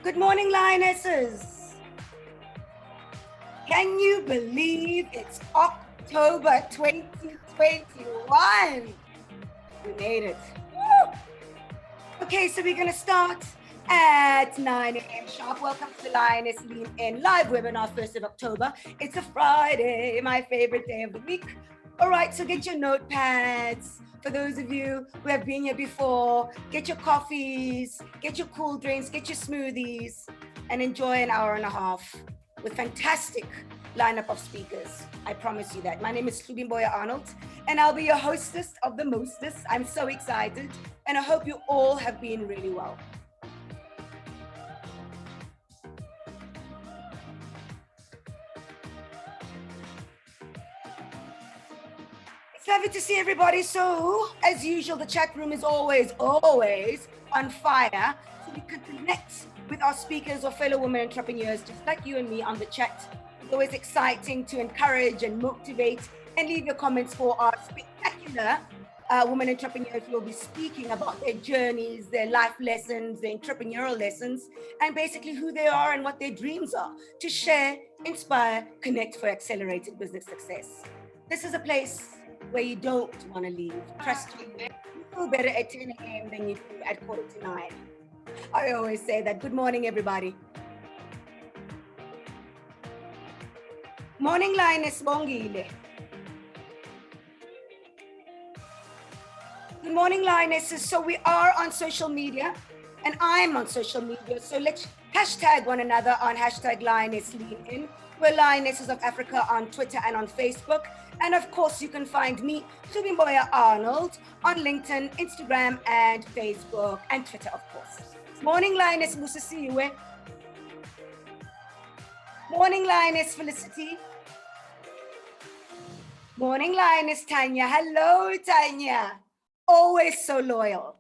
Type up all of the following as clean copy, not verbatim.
Good morning, Lionesses. Can you believe it's October 2021? We made it. Woo! Okay, so we're going to start at 9 a.m. sharp. Welcome to the Lioness Lean In live webinar, 1st of October. It's a Friday, my favorite day of the week. All right, so get your notepads. For those of you who have been here before, get your coffees, get your cool drinks, get your smoothies, and enjoy an hour and a half with fantastic lineup of speakers. I promise you that. My name is Lubimboya Arnold, and I'll be your hostess of the mostest. I'm so excited, and I hope you all have been really well. It's lovely to see everybody. So, as usual, the chat room is always on fire. So we can connect with our speakers or fellow women entrepreneurs, just like you and me on the chat. It's always exciting to encourage and motivate and leave your comments for our spectacular women entrepreneurs who will be speaking about their journeys, their life lessons, their entrepreneurial lessons, and basically who they are and what their dreams are to share, inspire, connect for accelerated business success. This is a place where you don't want to leave. Trust me, you feel better at 10 a.m. than you do at 9:15. I always say that. Good morning, everybody. Morning, Lioness Bongile. Good morning, Lionesses. So we are on social media, and I'm on social media. So let's hashtag one another on hashtag Lioness Lean In. We're Lionesses of Africa on Twitter and on Facebook. And of course, you can find me, Subimboya Arnold, on LinkedIn, Instagram, and Facebook, and Twitter, of course. Morning, Lioness Musasiwe. Morning, Lioness Felicity. Morning, Lioness Tanya. Hello, Tanya. Always so loyal.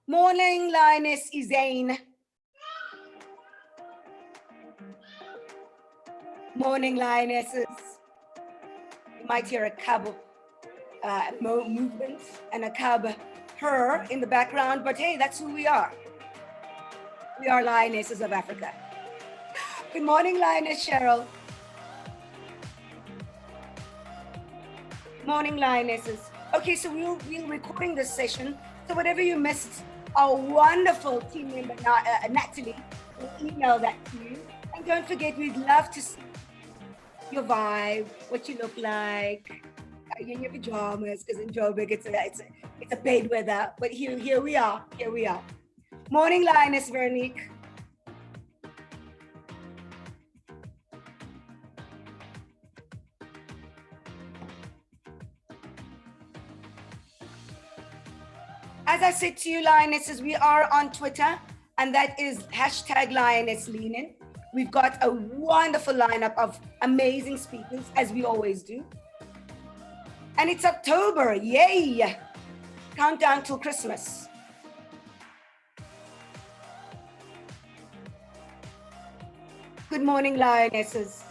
Morning, Lioness Izane. Morning, Lionesses. You might hear a cub movement and a cub purr in the background, but hey, that's who we are. We are Lionesses of Africa. Good morning, Lioness Cheryl. Morning, Lionesses. Okay, so we'll be recording this session. So whatever you missed, our wonderful team member, Natalie, will email that to you. And don't forget, we'd love to see your vibe, what you look like. Are you in your pajamas? Because in Joburg, it's a paid weather. But here we are. Here we are. Morning, Lioness Veronique. As I said to you, Lionesses, we are on Twitter, and that is hashtag Lioness Lean In. We've got a wonderful lineup of amazing speakers, as we always do. And it's October, yay! Countdown till Christmas. Good morning, Lionesses.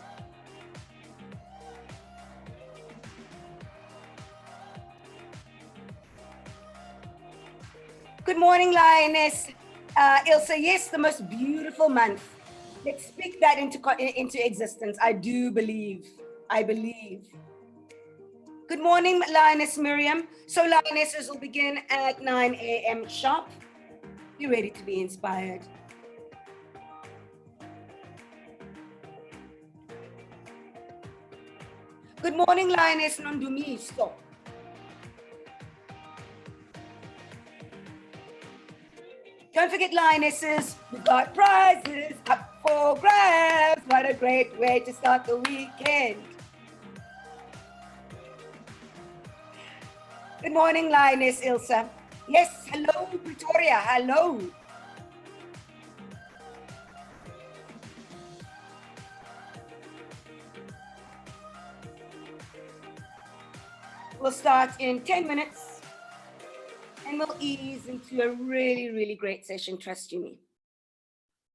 Good morning, Lioness. Ilse, yes, the most beautiful month. Let's speak that into existence. I do believe. I believe. Good morning, Lioness Miriam. So Lionesses will begin at 9 a.m. sharp. Be ready to be inspired. Good morning, Lioness Nondumiso. Don't forget, Lionesses, we've got prizes up for grabs. What a great way to start the weekend. Good morning, Lioness Ilsa. Yes, hello, Pretoria, hello. We'll start in 10 minutes and we'll ease into a really, really great session, trust you me.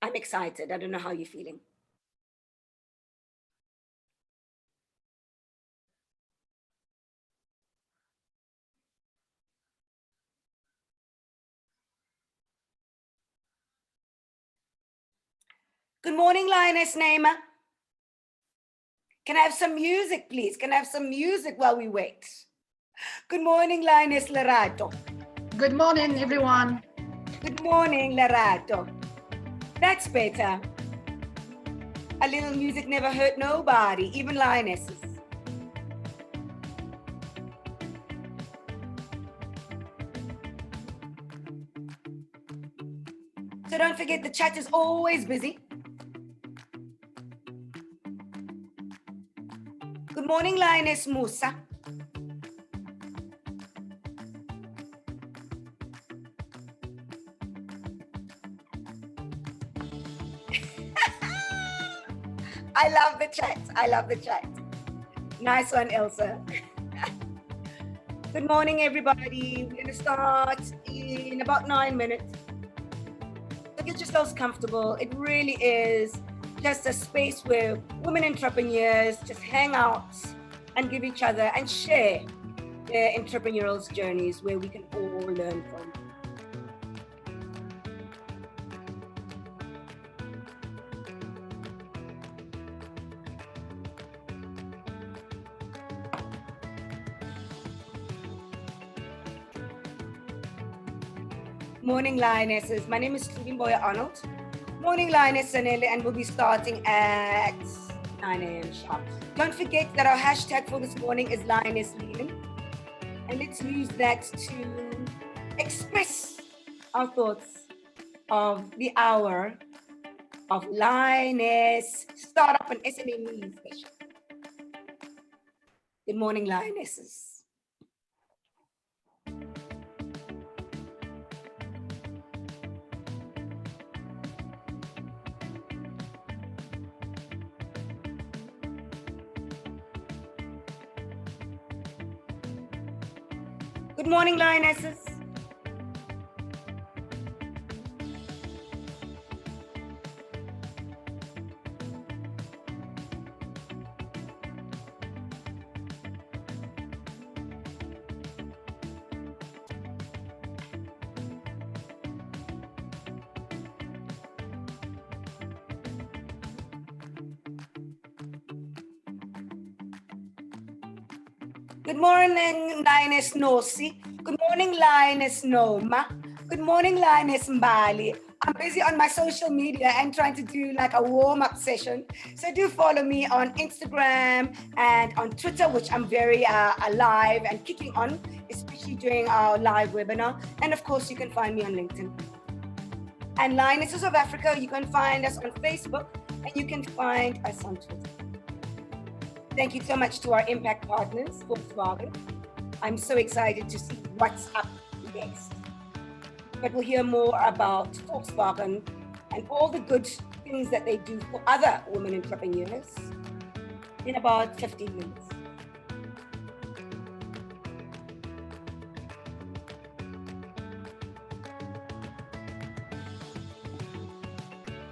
I'm excited. I don't know how you're feeling. Good morning, Lioness Naima. Can I have some music, please? Can I have some music while we wait? Good morning, Lioness Lerato. Good morning, everyone. Good morning, Lerato. That's better. A little music never hurt nobody, even lionesses. So don't forget, the chat is always busy. Good morning, Lioness Musa. I love the chat. I love the chat. Nice one, Elsa. Good morning, everybody. We're going to start in about 9 minutes. So get yourselves comfortable. It really is just a space where women entrepreneurs just hang out and give each other and share their entrepreneurial journeys where we can all learn from. Morning, Lionesses. My name is Boya Arnold. Morning, Lioness Sanele, and we'll be starting at 9 a.m. sharp. Don't forget that our hashtag for this morning is Lioness Leading. And let's use that to express our thoughts of the hour of Lioness Startup and SME session. Good morning, Lionesses. Good morning, Lionesses. Good morning, Lioness Nosi. Good morning, Lioness Noma. Good morning, Lioness Mbali. I'm busy on my social media and trying to do like a warm-up session. So do follow me on Instagram and on Twitter, which I'm very alive and kicking on, especially during our live webinar. And of course, you can find me on LinkedIn. And Lionesses of Africa, you can find us on Facebook and you can find us on Twitter. Thank you so much to our impact partners, Volkswagen. I'm so excited to see what's up next. But we'll hear more about Volkswagen and all the good things that they do for other women entrepreneurs in about 15 minutes.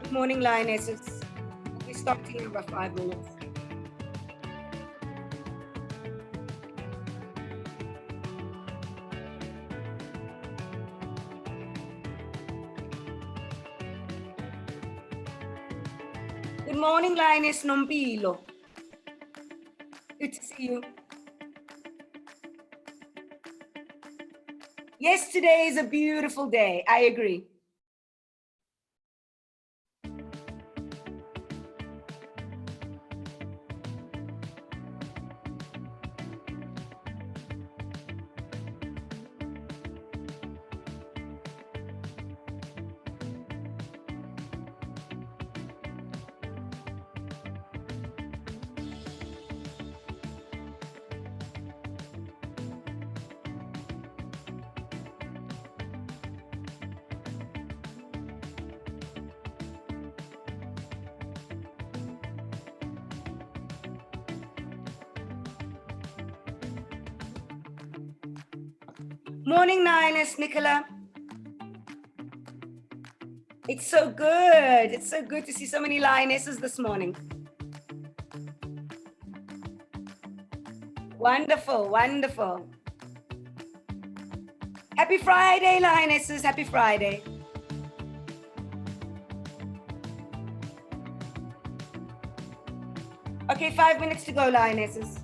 Good morning, Lionesses. We'll be starting in about 5 minutes. Good morning, Lioness Nombilo. Good to see you. Yes, today is a beautiful day. I agree. Morning, Lioness Nicola. It's so good. It's so good to see so many lionesses this morning. Wonderful, wonderful. Happy Friday, lionesses. Happy Friday. Okay, 5 minutes to go, Lionesses.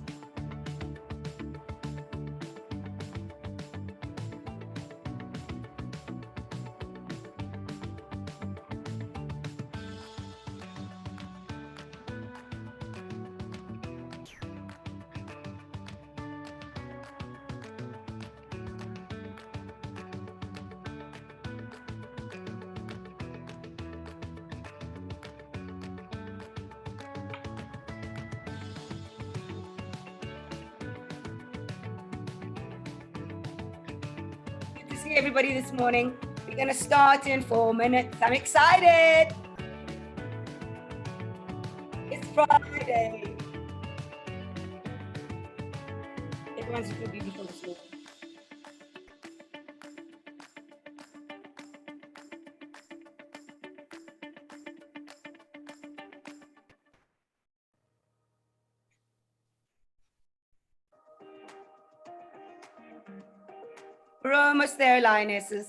See everybody this morning. We're going to start in 4 minutes. I'm excited. It's Friday. Everyone's too beautiful this morning. We're almost there, Lionesses.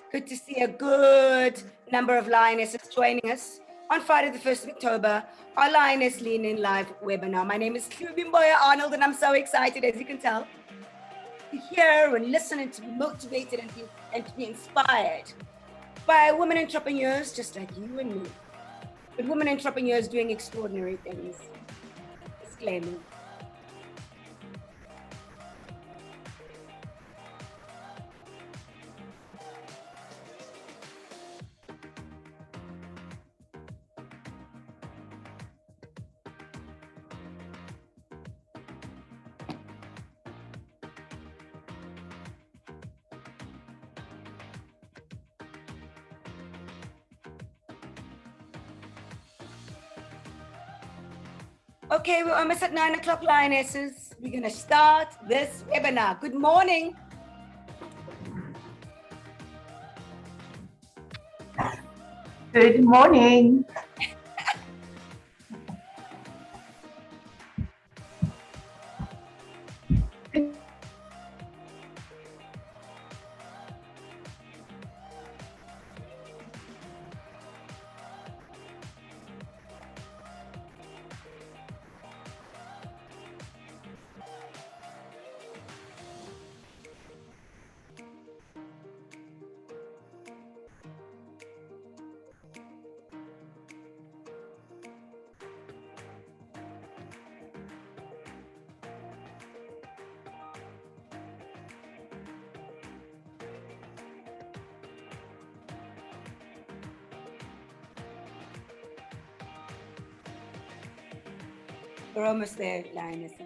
Good to see a good number of Lionesses joining us on Friday the 1st of October, our Lioness Lean In Live webinar. My name is Mboya Arnold, and I'm so excited, as you can tell, to hear and listen and to be motivated and to be inspired by women entrepreneurs just like you and me. But women entrepreneurs doing extraordinary things. Disclaimer. Okay, we're almost at 9 o'clock, Lionesses. We're going to start this webinar. Good morning. Good morning. We're almost there, Lionesses.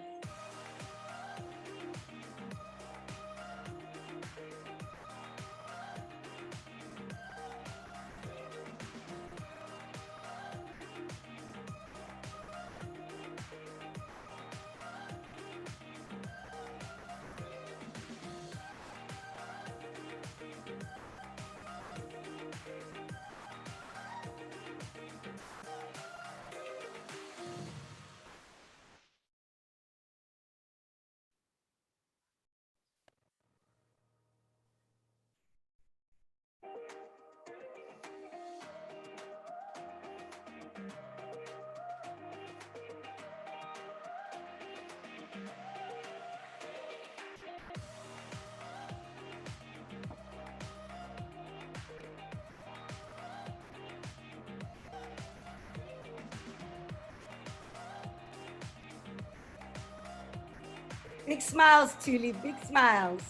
Big smiles, Tuli, big smiles.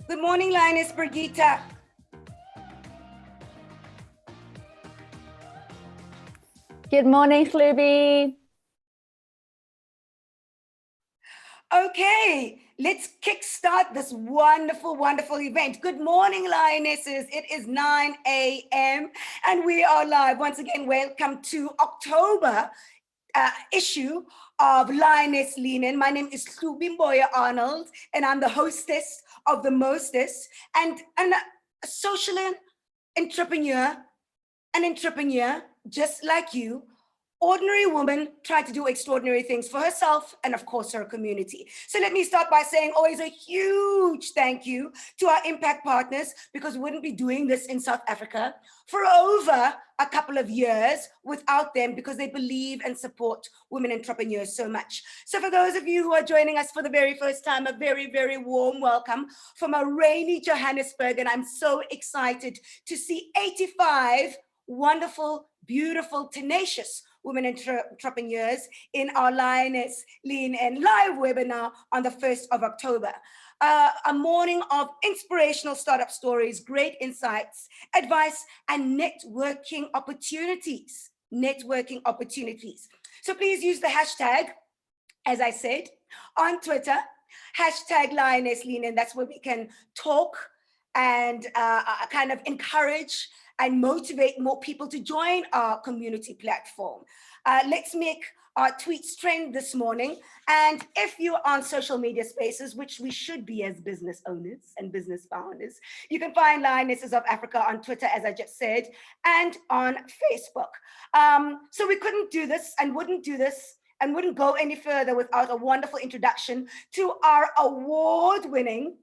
Good morning, Lioness Brigitte. Good morning, Sluby. Okay, let's kickstart this wonderful, wonderful event. Good morning, Lionesses. It is 9 a.m. and we are live. Once again, welcome to October. issue of Lioness Lean In. My name is Mboya Arnold, and I'm the hostess of the Mostess, and a social entrepreneur, an entrepreneur just like you. Ordinary woman trying to do extraordinary things for herself and, of course, her community. So let me start by saying always a huge thank you to our impact partners, because we wouldn't be doing this in South Africa for over a couple of years without them, because they believe and support women entrepreneurs so much. So for those of you who are joining us for the very first time, a very, very warm welcome from a rainy Johannesburg. And I'm so excited to see 85 wonderful, beautiful, tenacious women entrepreneurs in our Lioness Lean In live webinar on the 1st of October. A morning of inspirational startup stories, great insights, advice, and networking opportunities. Networking opportunities. So please use the hashtag, as I said, on Twitter, hashtag Lioness Lean In. That's where we can talk and kind of encourage and motivate more people to join our community platform. Let's make our tweets trend this morning. And if you're on social media spaces, which we should be as business owners and business founders, you can find Lionesses of Africa on Twitter, as I just said, and on Facebook. So we couldn't do this and wouldn't do this and wouldn't go any further without a wonderful introduction to our award-winning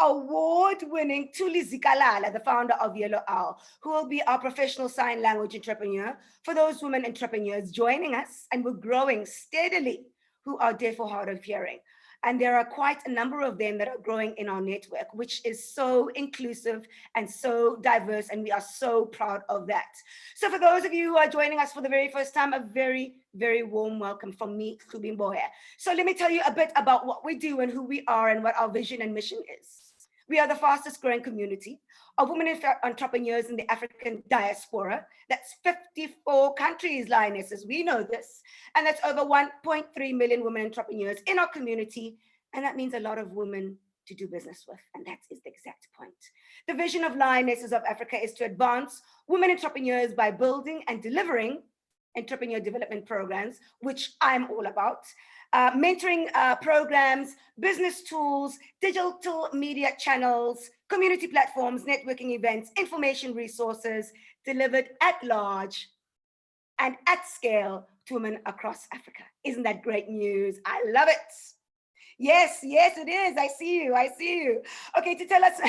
Tuli Zikalala, the founder of Yellow Owl, who will be our professional sign language entrepreneur for those women entrepreneurs joining us, and we're growing steadily, who are deaf or hard of hearing. And there are quite a number of them that are growing in our network, which is so inclusive and so diverse, and we are so proud of that. So for those of you who are joining us for the very first time, a very, very warm welcome from me, Mboya. So let me tell you a bit about what we do and who we are and what our vision and mission is. We are the fastest growing community of women entrepreneurs in the African diaspora. That's 54 countries, Lionesses. We know this. And that's over 1.3 million women entrepreneurs in our community. And that means a lot of women to do business with. And that is the exact point. The vision of Lionesses of Africa is to advance women entrepreneurs by building and delivering entrepreneur development programs, which I'm all about. Mentoring programs, business tools, digital media channels, community platforms, networking events, information resources delivered at large and at scale to women across Africa. Isn't that great news? I love it. Yes, yes, it is. I see you. I see you. Okay, to tell us.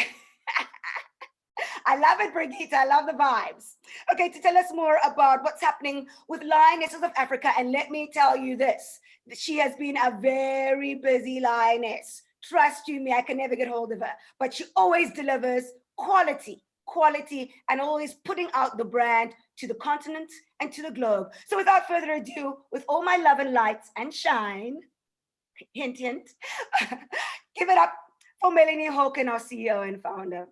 I love it, Brigitte. I love the vibes. Okay, to tell us more about what's happening with Lionesses of Africa, and let me tell you this. She has been a very busy lioness. Trust you me, I can never get hold of her. But she always delivers quality, and always putting out the brand to the continent and to the globe. So without further ado, with all my love and lights and shine, hint, hint, give it up for Melanie Hawken, our CEO and founder.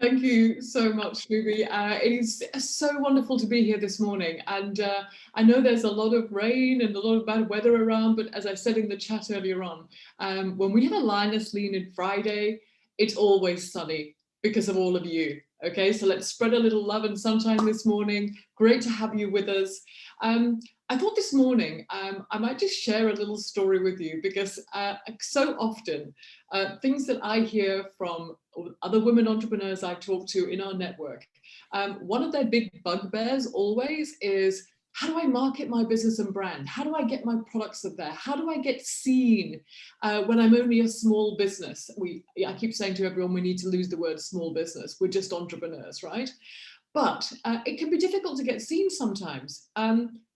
Thank you so much, Luby. It is so wonderful to be here this morning. And I know there's a lot of rain and a lot of bad weather around, but as I said in the chat earlier on, when we have a Lioness Lean In Friday, it's always sunny because of all of you. Okay, so let's spread a little love and sunshine this morning. Great to have you with us. I thought this morning I might just share a little story with you, because so often things that I hear from other women entrepreneurs I talk to in our network, one of their big bugbears always is, how do I market my business and brand? How do I get my products up there? How do I get seen when I'm only a small business? I keep saying to everyone, we need to lose the word small business. We're just entrepreneurs, right? But it can be difficult to get seen sometimes.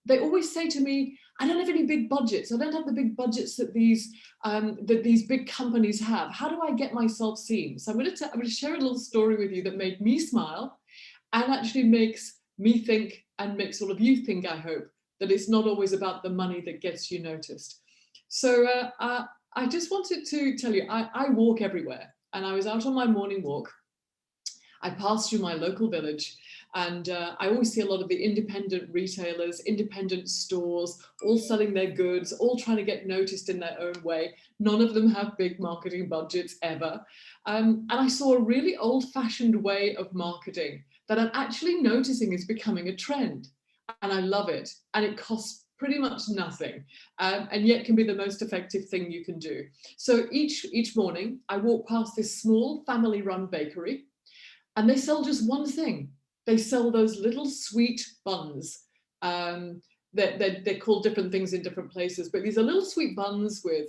They always say to me, I don't have any big budgets. I don't have the big budgets that these big companies have. How do I get myself seen? So I'm going to share a little story with you that made me smile, and actually makes me think, and makes all of you think, I hope, that it's not always about the money that gets you noticed. So I just wanted to tell you, I walk everywhere, and I was out on my morning walk. I passed through my local village, and I always see a lot of the independent retailers, independent stores, all selling their goods, all trying to get noticed in their own way. None of them have big marketing budgets ever. And I saw a really old-fashioned way of marketing that I'm actually noticing is becoming a trend. And I love it. And it costs pretty much nothing, and yet can be the most effective thing you can do. So each morning I walk past this small family-run bakery, and they sell just one thing. They sell those little sweet buns. They're called different things in different places, but these are little sweet buns with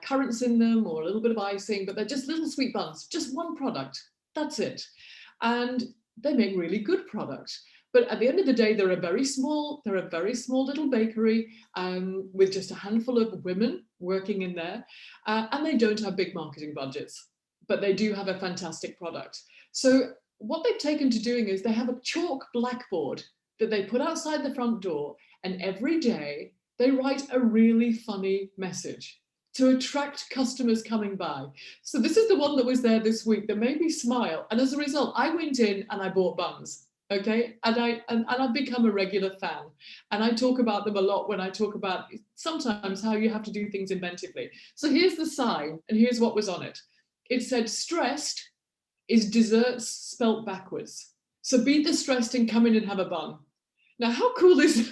currants in them or a little bit of icing, but they're just little sweet buns, just one product, that's it. And they make really good product. But at the end of the day, they're a very small little bakery with just a handful of women working in there, and they don't have big marketing budgets, but they do have a fantastic product. So what they've taken to doing is they have a chalk blackboard that they put outside the front door, and every day they write a really funny message to attract customers coming by. So this is the one that was there this week that made me smile. And as a result, I went in and I bought buns. Okay, and I've become a regular fan, and I talk about them a lot when I talk about sometimes how you have to do things inventively. So here's the sign, and here's what was on it. It said, "Stressed is desserts spelt backwards. So beat the stressed and come in and have a bun." Now, how cool is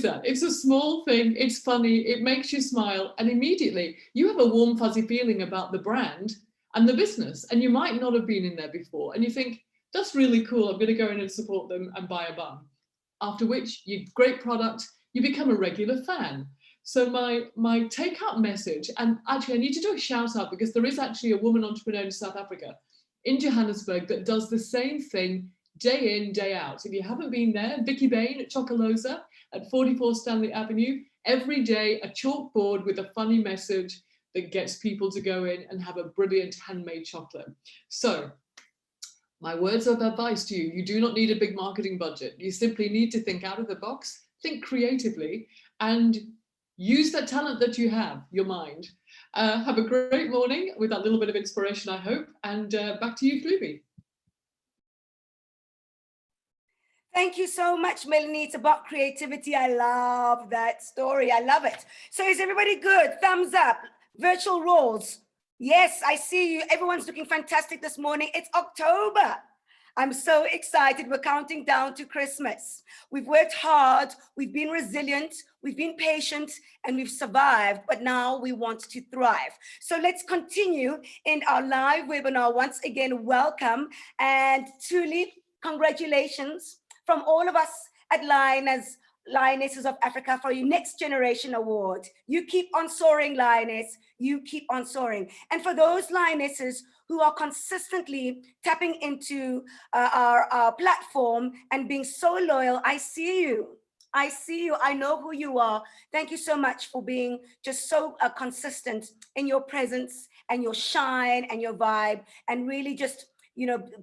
that? It's a small thing, it's funny, it makes you smile, and immediately you have a warm, fuzzy feeling about the brand and the business, and you might not have been in there before, and you think, that's really cool, I'm going to go in and support them and buy a bun. After which, great product, you become a regular fan. So my take-out message, and actually I need to do a shout out because there is actually a woman entrepreneur in South Africa, in Johannesburg, that does the same thing day in, day out. If you haven't been there, Vicky Bain at Chocoloza at 44 Stanley Avenue, every day a chalkboard with a funny message that gets people to go in and have a brilliant handmade chocolate. So my words of advice to you, you do not need a big marketing budget. You simply need to think out of the box, think creatively, and use that talent that you have, your mind. Have a great morning with that little bit of inspiration, I hope. And back to you, Fluby. Thank you so much, Melanie. It's about creativity. I love that story. I love it. So is everybody good? Thumbs up. Virtual roles. Yes, I see you. Everyone's looking fantastic this morning. It's October. I'm so excited. We're counting down to Christmas. We've worked hard. We've been resilient. We've been patient, and we've survived. But now we want to thrive. So let's continue in our live webinar. Once again, welcome. And truly, congratulations from all of us at Lionesses of Africa for your Next Generation Award. You keep on soaring, Lioness. You keep on soaring. And for those Lionesses who are consistently tapping into our platform and being so loyal, I see you. I see you. I know who you are. Thank you so much for being just so consistent in your presence and your shine and your vibe, and really just,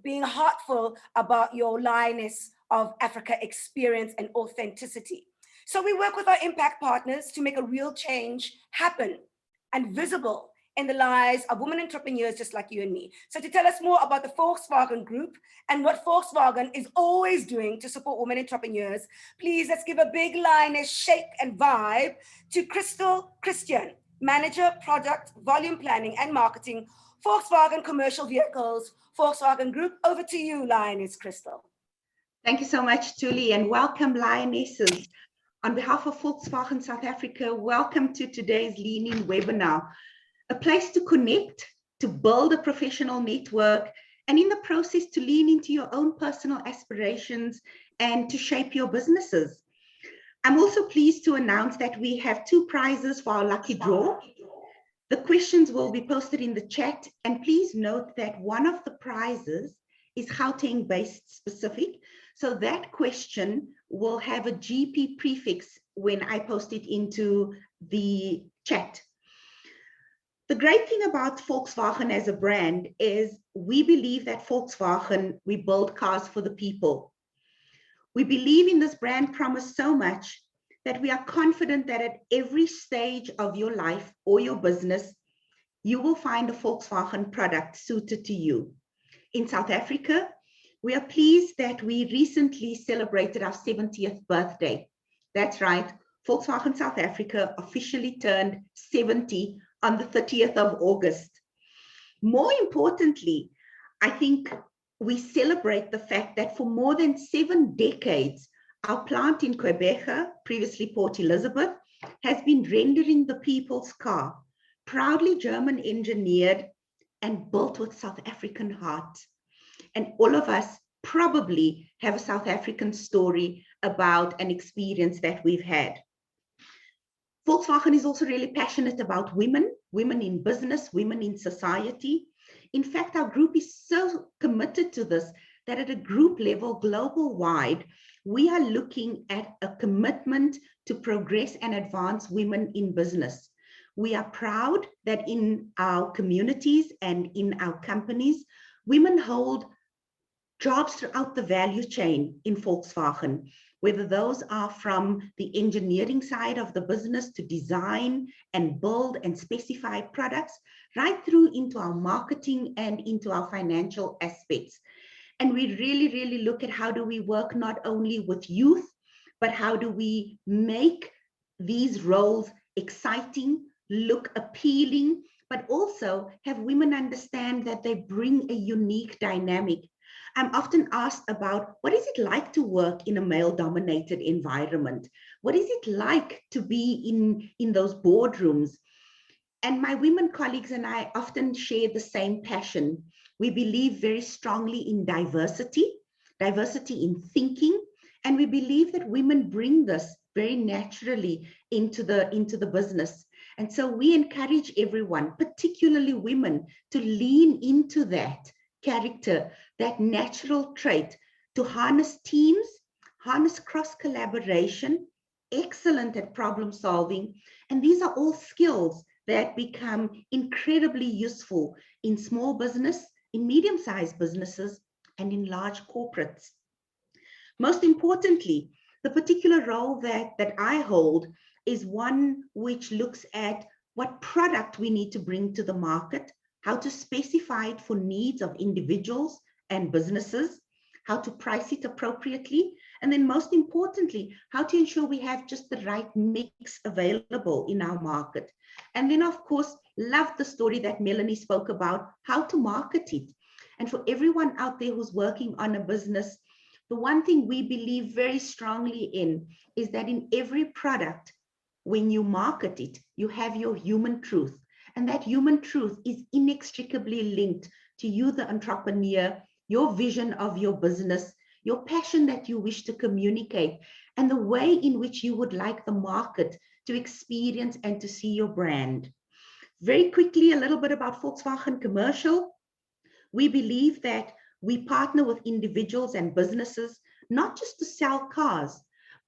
being heartful about your Lioness of Africa experience and authenticity. So we work with our impact partners to make a real change happen and visible in the lives of women entrepreneurs just like you and me. So to tell us more about the Volkswagen Group and what Volkswagen is always doing to support women entrepreneurs, please let's give a big Lioness shake and vibe to Crystal Christian, Manager, Product, Volume Planning and Marketing, Volkswagen Commercial Vehicles, Volkswagen Group. Over to you, Lioness Crystal. Thank you so much, Julie, and welcome, Lionesses. On behalf of Volkswagen South Africa, welcome to today's Lean In webinar, a place to connect, to build a professional network, and in the process to lean into your own personal aspirations and to shape your businesses. I'm also pleased to announce that we have 2 prizes for our lucky draw. The questions will be posted in the chat, and please note that one of the prizes is Gauteng-based specific. So that question will have a GP prefix when I post it into the chat. The great thing about Volkswagen as a brand is we believe that Volkswagen, we build cars for the people. We believe in this brand promise so much that we are confident that at every stage of your life or your business, you will find a Volkswagen product suited to you. In South Africa, we are pleased that we recently celebrated our 70th birthday. That's right, Volkswagen South Africa officially turned 70 on the 30th of August. More importantly, I think we celebrate the fact that for more than 7 decades, Our plant in Quebec, previously Port Elizabeth, has been rendering the people's car, proudly German engineered and built with South African heart. And all of us probably have a South African story about an experience that we've had. Volkswagen is also really passionate about women in business, women in society. In fact, our group is so committed to this that at a group level, global wide, we are looking at a commitment to progress and advance women in business. We are proud that in our communities and in our companies, women hold jobs throughout the value chain in Volkswagen, whether those are from the engineering side of the business to design and build and specify products, right through into our marketing and into our financial aspects. And we really look at how do we work not only with youth, but how do we make these roles exciting, look appealing, but also have women understand that they bring a unique dynamic. I'm often asked about what is it like to work in a male-dominated environment? What is it like to be in those boardrooms? And my women colleagues and I often share the same passion. We believe very strongly in diversity in thinking, and we believe that women bring this very naturally into the business. And so we encourage everyone, particularly women, to lean into that character, that natural trait, to harness teams, harness cross-collaboration, excellent at problem solving. And these are all skills that become incredibly useful in small business, in medium-sized businesses, and in large corporates. Most importantly, the particular role that I hold is one which looks at what product we need to bring to the market, how to specify it for needs of individuals and businesses, how to price it appropriately, and then most importantly, how to ensure we have just the right mix available in our market. And then, of course, love the story that Melanie spoke about, how to market it. And for everyone out there who's working on a business, the one thing we believe very strongly in is that in every product, when you market it, you have your human truth. And that human truth is inextricably linked to you, the entrepreneur, your vision of your business, your passion that you wish to communicate, and the way in which you would like the market to experience and to see your brand. Very quickly, a little bit about Volkswagen Commercial. We believe that we partner with individuals and businesses, not just to sell cars,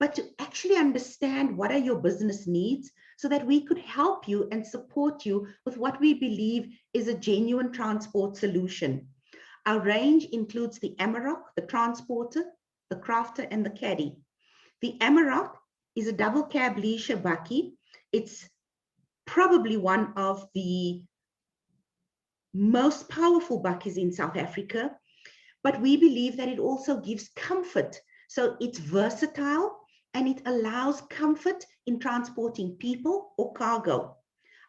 but to actually understand what are your business needs so that we could help you and support you with what we believe is a genuine transport solution. Our range includes the Amarok, the Transporter, the Crafter, and the Caddy. The Amarok is a double cab leisure bakkie. It's probably one of the most powerful bakkies in South Africa, but we believe that it also gives comfort. So it's versatile and it allows comfort in transporting people or cargo.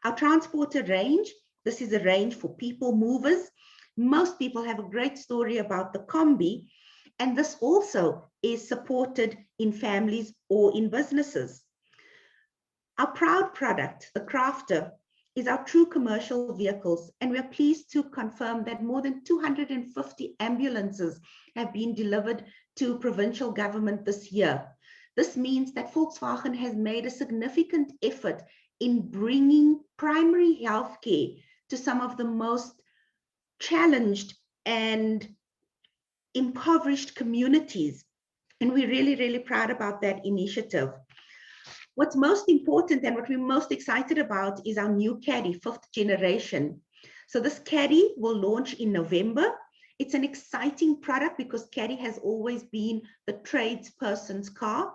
Our Transporter range, this is a range for people movers. Most people have a great story about the Combi, and this also is supported in families or in businesses. Our proud product, the Crafter, is our true commercial vehicles, and we are pleased to confirm that more than 250 ambulances have been delivered to provincial government this year. This means that Volkswagen has made a significant effort in bringing primary health care to some of the most challenged and impoverished communities. And we're really proud about that initiative. What's most important and what we're most excited about is our new Caddy, 5th generation. So this Caddy will launch in November. It's an exciting product because Caddy has always been the tradesperson's car.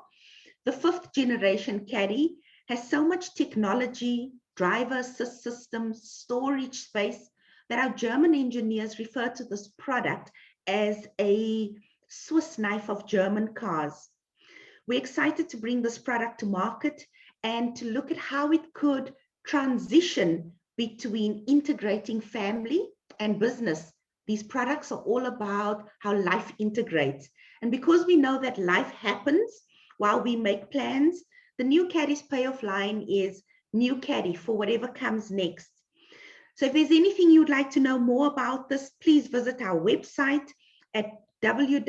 The 5th generation Caddy has so much technology, driver assist systems, storage space, that our German engineers refer to this product as a Swiss knife of German cars. We're excited to bring this product to market and to look at how it could transition between integrating family and business. These products are all about how life integrates. And because we know that life happens, while we make plans, the new caddy's payoff line is new caddy for whatever comes next. So if there's anything you'd like to know more about this, please visit our website at www.vw.co.za.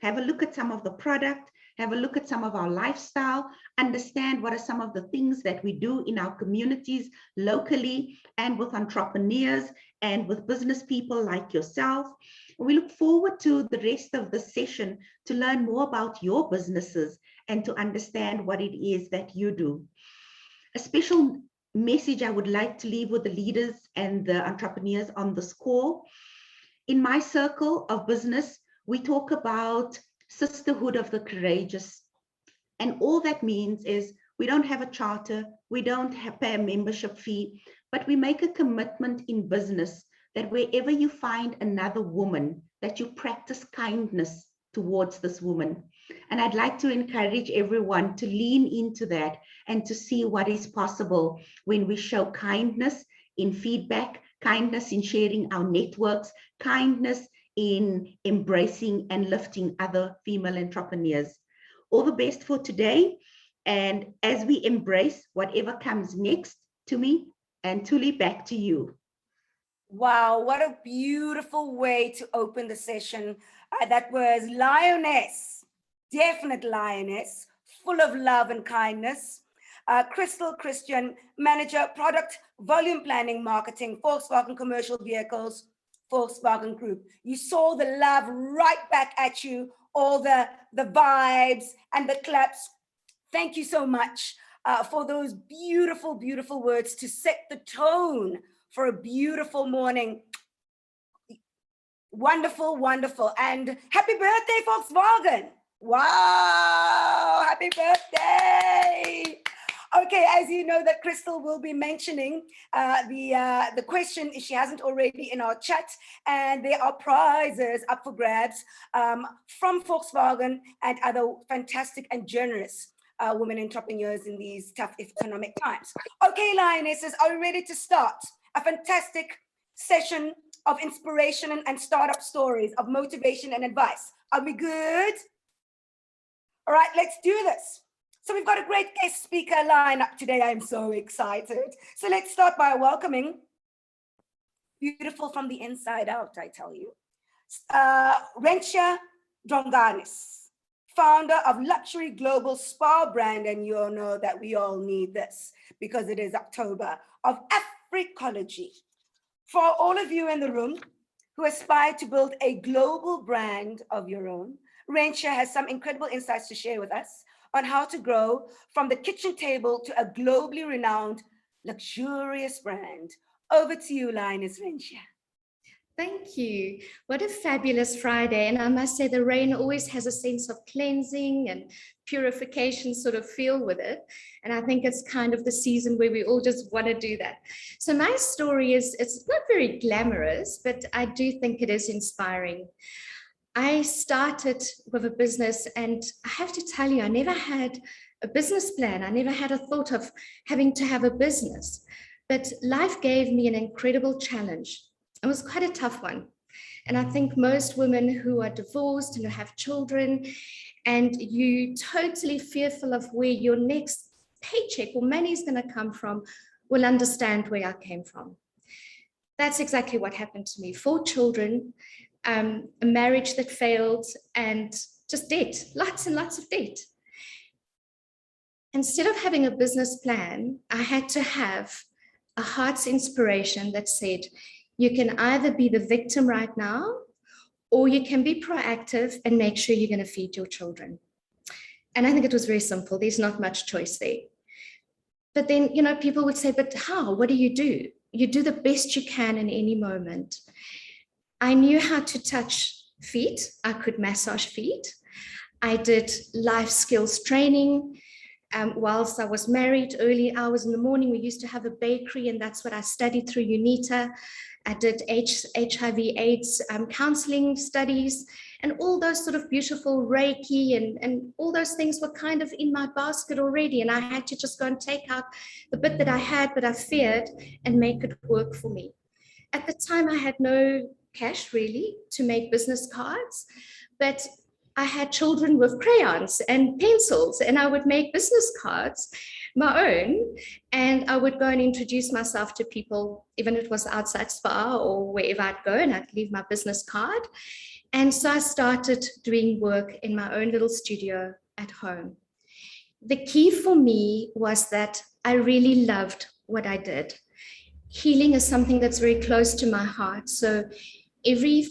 Have a look at some of the product, have a look at some of our lifestyle, understand what are some of the things that we do in our communities locally and with entrepreneurs and with business people like yourself. We look forward to the rest of the session to learn more about your businesses and to understand what it is that you do. A special message I would like to leave with the leaders and the entrepreneurs on this call. In my circle of business, we talk about Sisterhood of the Courageous. And all that means is we don't have a charter, we don't pay a membership fee, but we make a commitment in business that wherever you find another woman, that you practice kindness towards this woman. And I'd like to encourage everyone to lean into that and to see what is possible when we show kindness in feedback, kindness in sharing our networks, kindness in embracing and lifting other female entrepreneurs. All the best for today. And as we embrace whatever comes next, to me and Tuli, back to you. Wow, what a beautiful way to open the session. That was Lioness, definite lioness, full of love and kindness. Crystal Christian, Manager, Product, Volume Planning, Marketing, Volkswagen Commercial Vehicles, Volkswagen Group. You saw the love right back at you, all the vibes and the claps. Thank you so much for those beautiful, beautiful words to set the tone for a beautiful morning. Wonderful, wonderful. And happy birthday, Volkswagen. Wow, happy birthday. Okay, as you know that Crystal will be mentioning the question, if she hasn't already, in our chat, and there are prizes up for grabs from Volkswagen and other fantastic and generous women entrepreneurs in these tough economic times. Okay, Lionesses, are we ready to start? A fantastic session of inspiration and startup stories, of motivation and advice. Are we good? All right, let's do this. So we've got a great guest speaker lineup today. I'm so excited. So let's start by welcoming, beautiful from the inside out, I tell you, Rentia Dronganis, founder of luxury global spa brand. And you all know that we all need this because it is October, of Africology. For all of you in the room who aspire to build a global brand of your own, Rentia has some incredible insights to share with us on how to grow from the kitchen table to a globally renowned, luxurious brand. Over to you, Lioness Rentia. Thank you. What a fabulous Friday. And I must say the rain always has a sense of cleansing and purification sort of feel with it. And I think it's kind of the season where we all just want to do that. So my story is, it's not very glamorous, but I do think it is inspiring. I started with a business, and I have to tell you, I never had a business plan. I never had a thought of having to have a business, but life gave me an incredible challenge. It was quite a tough one. And I think most women who are divorced and who have children, and you totally fearful of where your next paycheck or money is going to come from, will understand where I came from. That's exactly what happened to me. 4 children, a marriage that failed, and just debt, lots and lots of debt. Instead of having a business plan, I had to have a heart's inspiration that said, you can either be the victim right now, or you can be proactive and make sure you're going to feed your children. And I think it was very simple. There's not much choice there. But then, you know, people would say, but how? What do? You do the best you can in any moment. I knew how to touch feet. I could massage feet. I did life skills training. Whilst I was married, early hours in the morning, we used to have a bakery, and that's what I studied through UNITA. I did HIV/AIDS counseling studies, and all those sort of beautiful Reiki and all those things were kind of in my basket already. And I had to just go and take out the bit that I had, but I feared, and make it work for me. At the time, I had no cash really to make business cards, but I had children with crayons and pencils, and I would make business cards, my own, and I would go and introduce myself to people, even if it was outside Spa or wherever I'd go, and I'd leave my business card. And so I started doing work in my own little studio at home. The key for me was that I really loved what I did. Healing is something that's very close to my heart. So every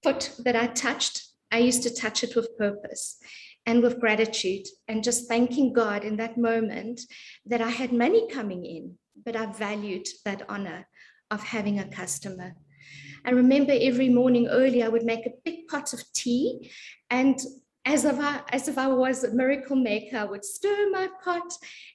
foot that I touched, I used to touch it with purpose and with gratitude, and just thanking God in that moment that I had money coming in, but I valued that honor of having a customer. I remember every morning early, I would make a big pot of tea, and as if I was a miracle maker, I would stir my pot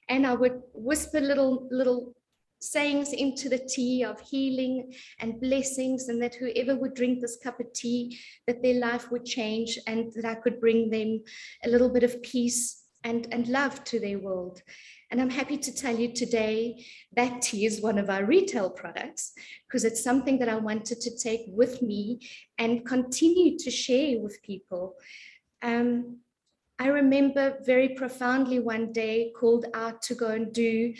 and I would whisper little sayings into the tea of healing and blessings, and that whoever would drink this cup of tea, that their life would change, and that I could bring them a little bit of peace and love to their world. And I'm happy to tell you today that tea is one of our retail products, because it's something that I wanted to take with me and continue to share with people. I remember very profoundly one day called out to go and do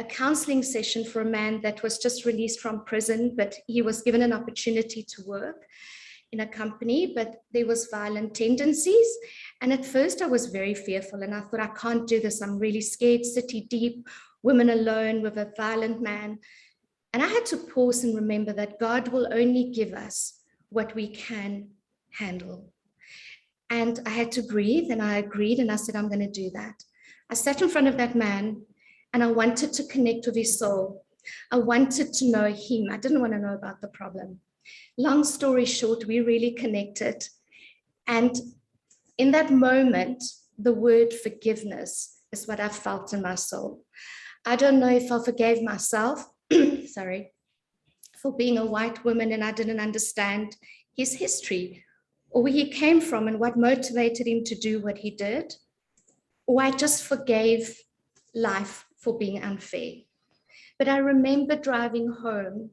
a counseling session for a man that was just released from prison, but he was given an opportunity to work in a company, but there was violent tendencies. And at first I was very fearful, and I thought, I can't do this. I'm really scared, city deep, women alone with a violent man. And I had to pause and remember that God will only give us what we can handle. And I had to breathe, and I agreed, and I said, I'm going to do that. I sat in front of that man, and I wanted to connect with his soul. I wanted to know him. I didn't want to know about the problem. Long story short, we really connected. And in that moment, the word forgiveness is what I felt in my soul. I don't know if I forgave myself, sorry, for being a white woman and I didn't understand his history or where he came from and what motivated him to do what he did, or I just forgave life for being unfair. But I remember driving home,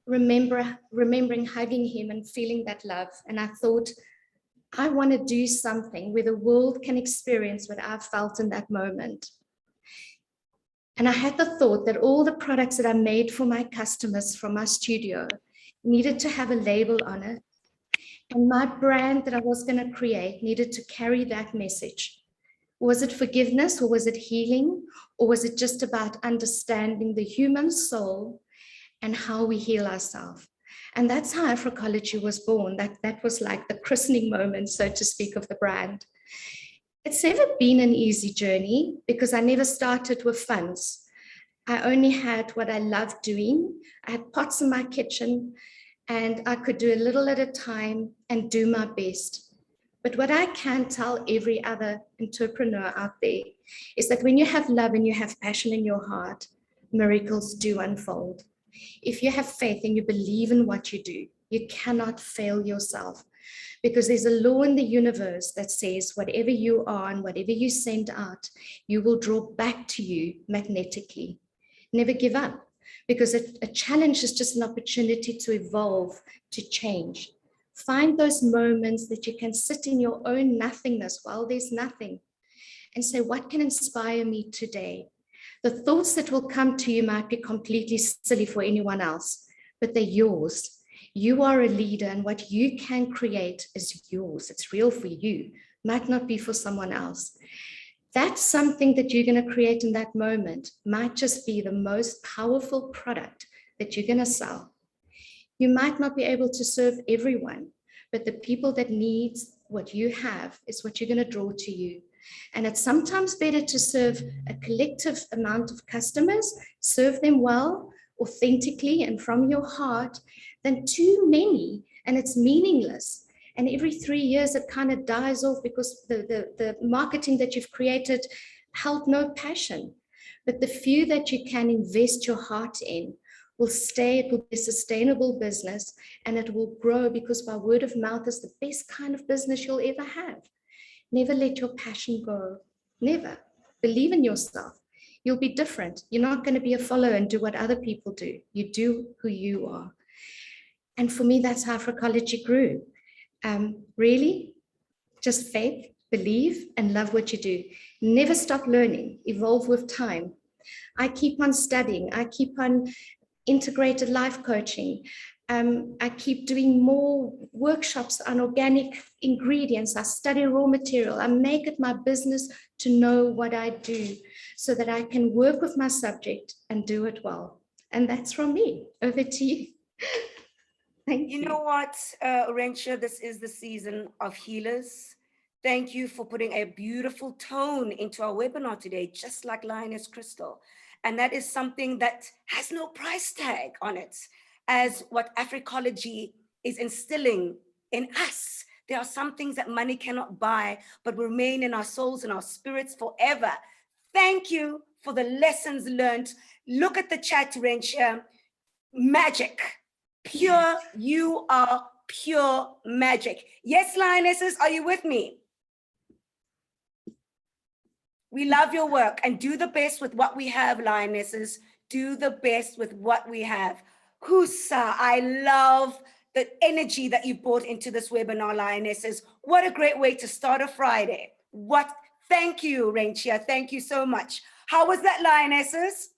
remembering hugging him and feeling that love. And I thought, I want to do something where the world can experience what I felt in that moment. And I had the thought that all the products that I made for my customers from my studio needed to have a label on it. And my brand that I was going to create needed to carry that message. Was it forgiveness, or was it healing, or was it just about understanding the human soul and how we heal ourselves? And that's how Afrocology was born. That was like the christening moment, so to speak, of the brand. It's never been an easy journey because I never started with funds. I only had what I loved doing. I had pots in my kitchen, and I could do a little at a time and do my best. But what I can tell every other entrepreneur out there is that when you have love and you have passion in your heart, miracles do unfold. If you have faith and you believe in what you do, you cannot fail yourself, because there's a law in the universe that says whatever you are and whatever you send out, you will draw back to you magnetically. Never give up, because a challenge is just an opportunity to evolve, to change. Find those moments that you can sit in your own nothingness while there's nothing and say, what can inspire me today? The thoughts that will come to you might be completely silly for anyone else, but they're yours. You are a leader, and what you can create is yours. It's real for you, might not be for someone else. That's something that you're going to create in that moment might just be the most powerful product that you're going to sell. You might not be able to serve everyone, but the people that need what you have is what you're going to draw to you. And it's sometimes better to serve a collective amount of customers, serve them well, authentically and from your heart, than too many, and it's meaningless. And every 3 years it kind of dies off because the marketing that you've created held no passion. But the few that you can invest your heart in will stay. It will be a sustainable business, and it will grow, because by word of mouth is the best kind of business you'll ever have. Never let your passion go. Never. Believe in yourself. You'll be different. You're not going to be a follower and do what other people do. You do who you are. And for me, that's how Afrocology grew. Really, Just faith, believe, and love what you do. Never stop learning, evolve with time. I keep on studying. I keep on integrated life coaching. I keep doing more workshops on organic ingredients. I study raw material. I make it my business to know what I do so that I can work with my subject and do it well. And that's from me. Over to you. Thank you. You know what, Orentia, this is the season of healers. Thank you for putting a beautiful tone into our webinar today, just like Lioness Crystal. And that is something that has no price tag on it, as what Africology is instilling in us. There are some things that money cannot buy, but remain in our souls and our spirits forever. Thank you for the lessons learned. Look at the chat, Orentia. Magic. Pure, you are pure magic. Yes, Lionesses, are you with me? We love your work and do the best with what we have, Lionesses. Do the best with what we have. Husa, I love the energy that you brought into this webinar, Lionesses. What a great way to start a Friday. Thank you, Renchia. Thank you so much. How was that, Lionesses?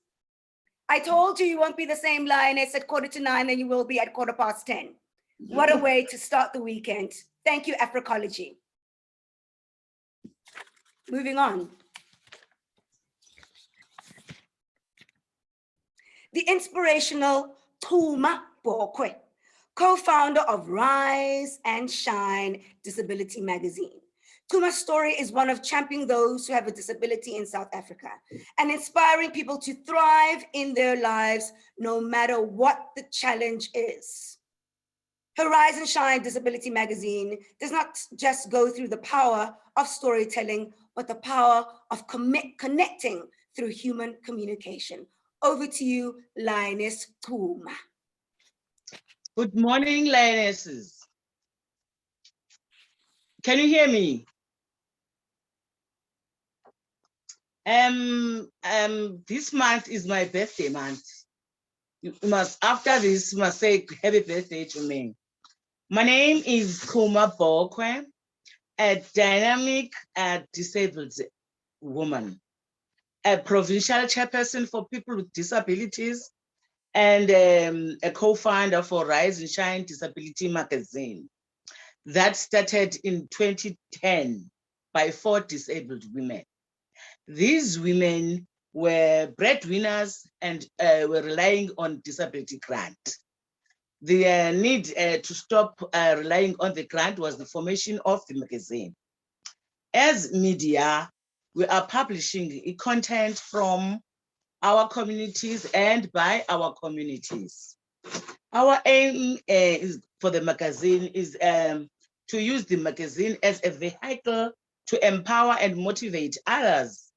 I told you you won't be the same lioness at 9:45 than you will be at 10:15. What a way to start the weekend. Thank you, Africology. Moving on. The inspirational Tuma Bokwe, co-founder of Rise and Shine Disability Magazine. Tuma's story is one of championing those who have a disability in South Africa and inspiring people to thrive in their lives no matter what the challenge is. Her Rise and Shine Disability Magazine does not just go through the power of storytelling, but the power of connecting through human communication. Over to you, Lioness Tuma. Good morning, Lionesses. Can you hear me? This month is my birthday month. After this, you must say happy birthday to me. My name is Kuma Bokwe, a dynamic disabled woman, a provincial chairperson for people with disabilities, and a co-founder for Rise and Shine Disability Magazine. That started in 2010 by 4 disabled women. These women were breadwinners and were relying on disability grant. The need to stop relying on the grant was the formation of the magazine. As media, we are publishing content from our communities and by our communities. Our aim for the magazine is to use the magazine as a vehicle to empower and motivate others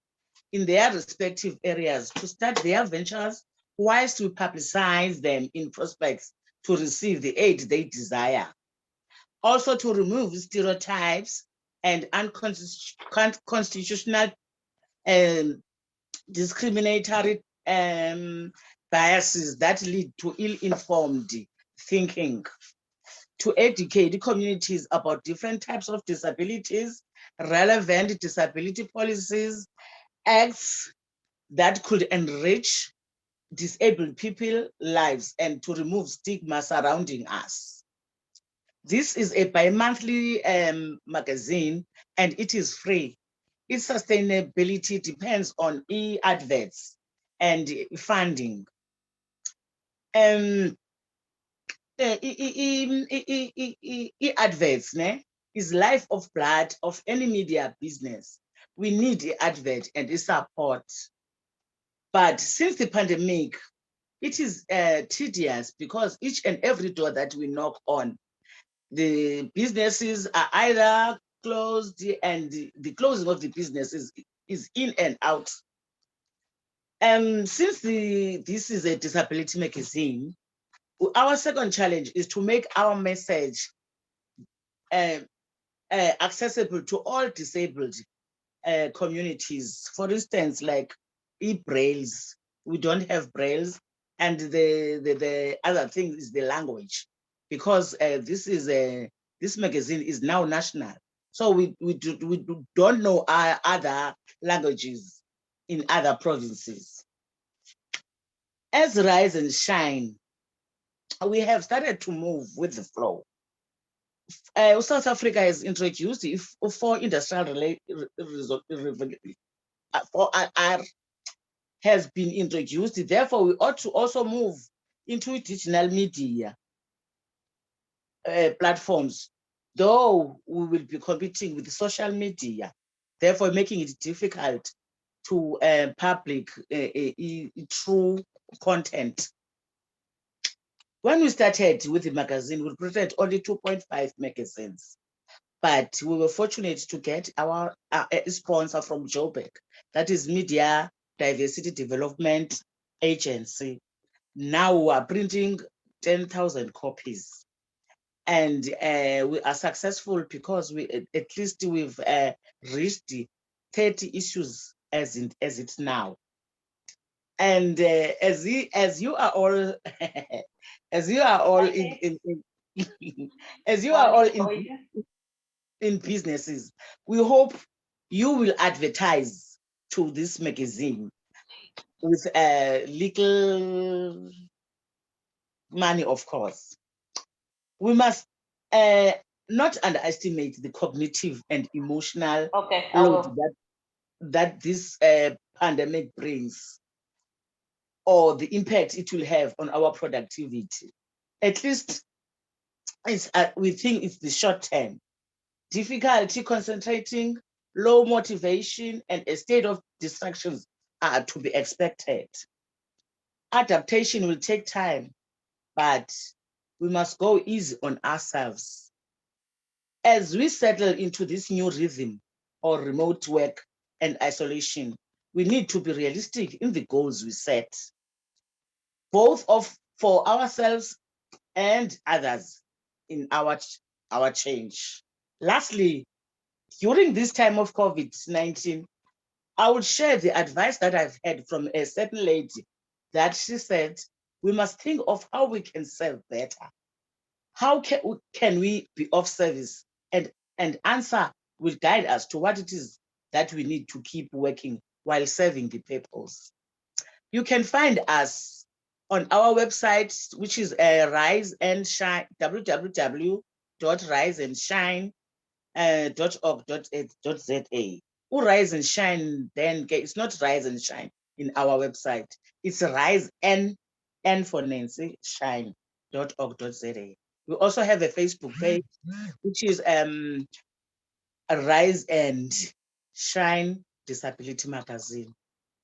in their respective areas to start their ventures, whilst we publicize them in prospects to receive the aid they desire. Also to remove stereotypes and unconstitutional discriminatory biases that lead to ill-informed thinking, to educate communities about different types of disabilities, relevant disability policies, acts that could enrich disabled people's lives, and to remove stigma surrounding us. This is a bi-monthly magazine, and it is free. Its sustainability depends on e-adverts and funding. E-adverts is life of blood of any media business. We need the advert and the support. But since the pandemic, it is tedious because each and every door that we knock on, the businesses are either closed, and the closing of the business is in and out. Since this is a disability magazine, our second challenge is to make our message accessible to all disabled communities. For instance, like e-brails, we don't have brails, and the other thing is the language, because this magazine is now national. So we don't know other languages in other provinces. As Rise and Shine, we have started to move with the flow. South Africa has introduced 4 industrial has been introduced. Therefore, we ought to also move into digital media platforms, though we will be competing with social media, therefore making it difficult to public true content. When we started with the magazine, we printed only 2.5 magazines, but we were fortunate to get our sponsor from Joburg, that is Media Diversity Development Agency. Now we are printing 10,000 copies. And we are successful because at least we've reached 30 issues as it's now. And as you are all as you are all in businesses, we hope you will advertise to this magazine with little money, of course. We must not underestimate the cognitive and emotional load that this pandemic brings, or the impact it will have on our productivity. At least we think it's the short term. Difficulty concentrating, low motivation, and a state of distractions are to be expected. Adaptation will take time, but we must go easy on ourselves. As we settle into this new rhythm or remote work and isolation, we need to be realistic in the goals we set, both for ourselves and others in our change. Lastly, during this time of COVID-19, I would share the advice that I've had from a certain lady, that she said, we must think of how we can serve better. How can we be of service? And answer will guide us to what it is that we need to keep working while serving the purpose. You can find us on our website, which is Rise and Shine, www.riseandshine.org.za. Rise and Shine, then it's not Rise and Shine in our website. It's Rise and for Nancy, shine.org.za. We also have a Facebook page, which is Rise and Shine Disability Magazine.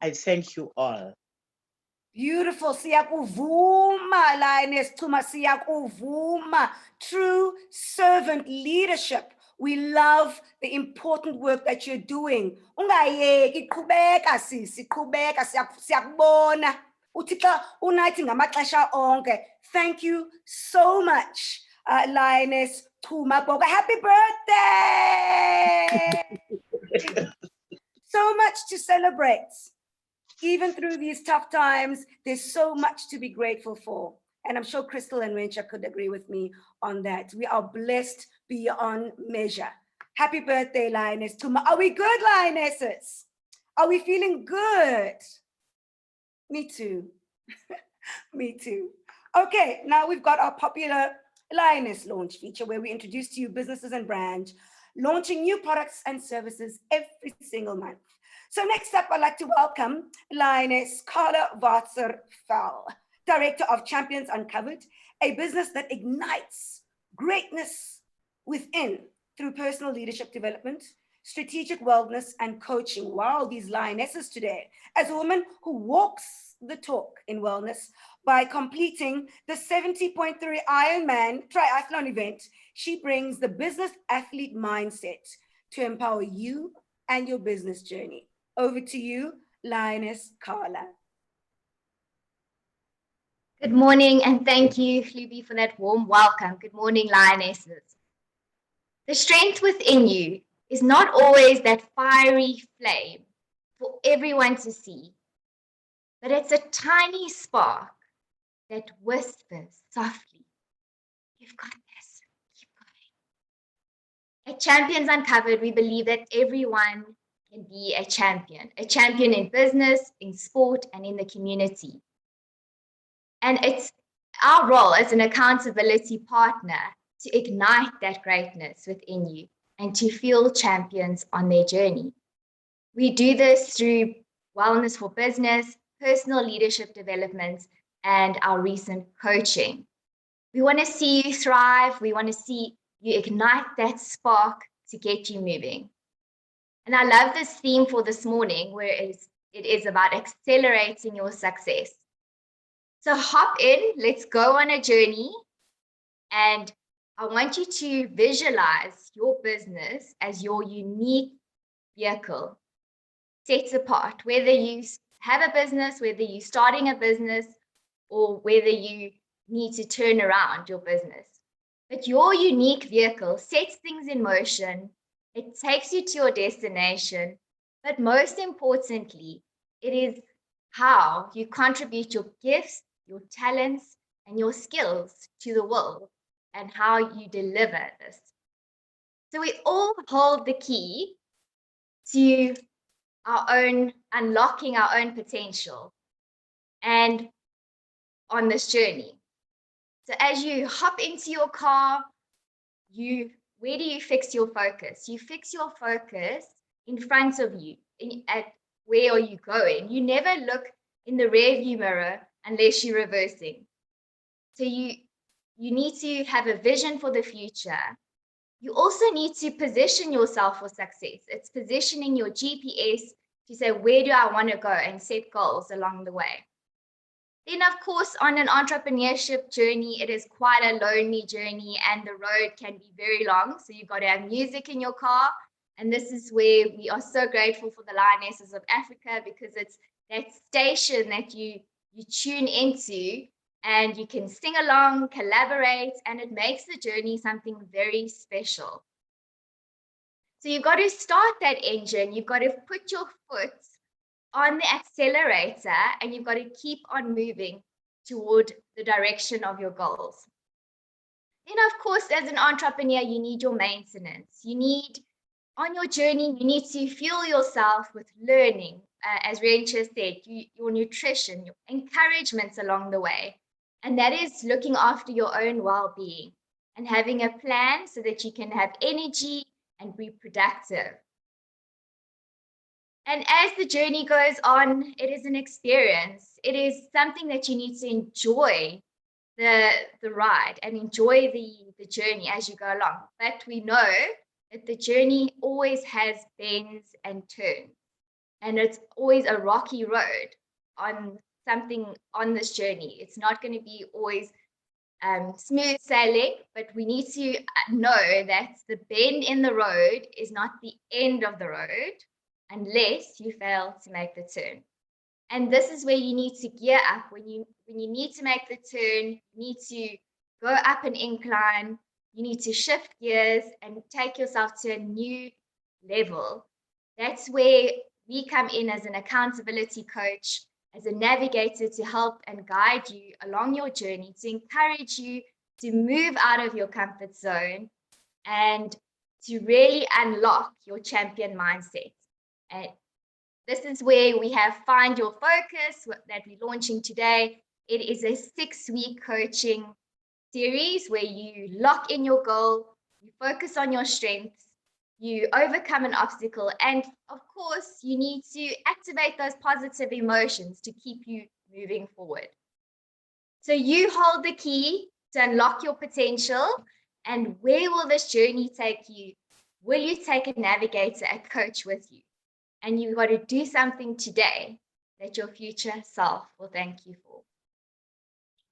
I thank you all. Beautiful. Siyakuvuma, Lioness Tuma, siyakuvuma. True servant leadership. We love the important work that you're doing. Ungayeki, qhubeka sisi, qhubeka, siyakubona. Uthixo unathi ngamaxesha onke. Thank you so much, Lioness Tuma Boga. Happy birthday! So much to celebrate. Even through these tough times, there's so much to be grateful for. And I'm sure Crystal and Wencha could agree with me on that. We are blessed beyond measure. Happy birthday, Lioness Tuma. Are we good, Lionesses? Are we feeling good? Me too. Me too. Okay, now we've got our popular Lioness launch feature where we introduce to you businesses and brands launching new products and services every single month. So next up, I'd like to welcome Lioness Carla Watzer-Fell, Director of Champions Uncovered, a business that ignites greatness within through personal leadership development, strategic wellness, and coaching. Wow, these lionesses today. As a woman who walks the talk in wellness by completing the 70.3 Ironman triathlon event, she brings the business athlete mindset to empower you and your business journey. Over to you, Lioness Carla. Good morning, and thank you, Hlubi, for that warm welcome. Good morning, Lionesses. The strength within you is not always that fiery flame for everyone to see, but it's a tiny spark that whispers softly, "You've got this, keep going." At Champions Uncovered, we believe that everyone can be a champion in business, in sport, and in the community. And it's our role as an accountability partner to ignite that greatness within you and to fuel champions on their journey. We do this through Wellness for Business, personal leadership development, and our recent coaching. We want to see you thrive. We want to see you ignite that spark to get you moving. And I love this theme for this morning, where it is about accelerating your success. So hop in, let's go on a journey. And I want you to visualize your business as your unique vehicle, set apart, whether you have a business, whether you're starting a business, or whether you need to turn around your business. But your unique vehicle sets things in motion. It takes you to your destination. But most importantly, it is how you contribute your gifts, your talents, and your skills to the world, and how you deliver this. So we all hold the key to our own unlocking our own potential and on this journey. So as you hop into your car, where do you fix your focus? You fix your focus in front of you, at where are you going? You never look in the rearview mirror unless you're reversing. So you need to have a vision for the future. You also need to position yourself for success. It's positioning your GPS to say, where do I want to go, and set goals along the way. Then, of course, on an entrepreneurship journey, it is quite a lonely journey, and the road can be very long. So you've got to have music in your car. And this is where we are so grateful for the Lionesses of Africa, because it's that station that you tune into, and you can sing along, collaborate, and it makes the journey something very special. So you've got to start that engine. You've got to put your foot on the accelerator, and you've got to keep on moving toward the direction of your goals. Then, of course, as an entrepreneur, you need your maintenance. On your journey, you need to fuel yourself with learning, as Rencha said, your nutrition, your encouragements along the way. And that is looking after your own well-being and having a plan so that you can have energy and be productive. And as the journey goes on, it is an experience. It is something that you need to enjoy the ride and enjoy the journey as you go along. But we know that the journey always has bends and turns, and it's always a rocky road on this journey. It's not going to be always smooth sailing, but we need to know that the bend in the road is not the end of the road, unless you fail to make the turn. And this is where you need to gear up. When you need to make the turn, you need to go up an incline, you need to shift gears and take yourself to a new level. That's where we come in as an accountability coach, as a navigator, to help and guide you along your journey, to encourage you to move out of your comfort zone and to really unlock your champion mindset. And this is where we have Find Your Focus that we're launching today. It is a 6-week coaching series where you lock in your goal, you focus on your strengths, you overcome an obstacle, and of course, you need to activate those positive emotions to keep you moving forward. So you hold the key to unlock your potential. And where will this journey take you? Will you take a navigator, a coach with you? And you've got to do something today that your future self will thank you for.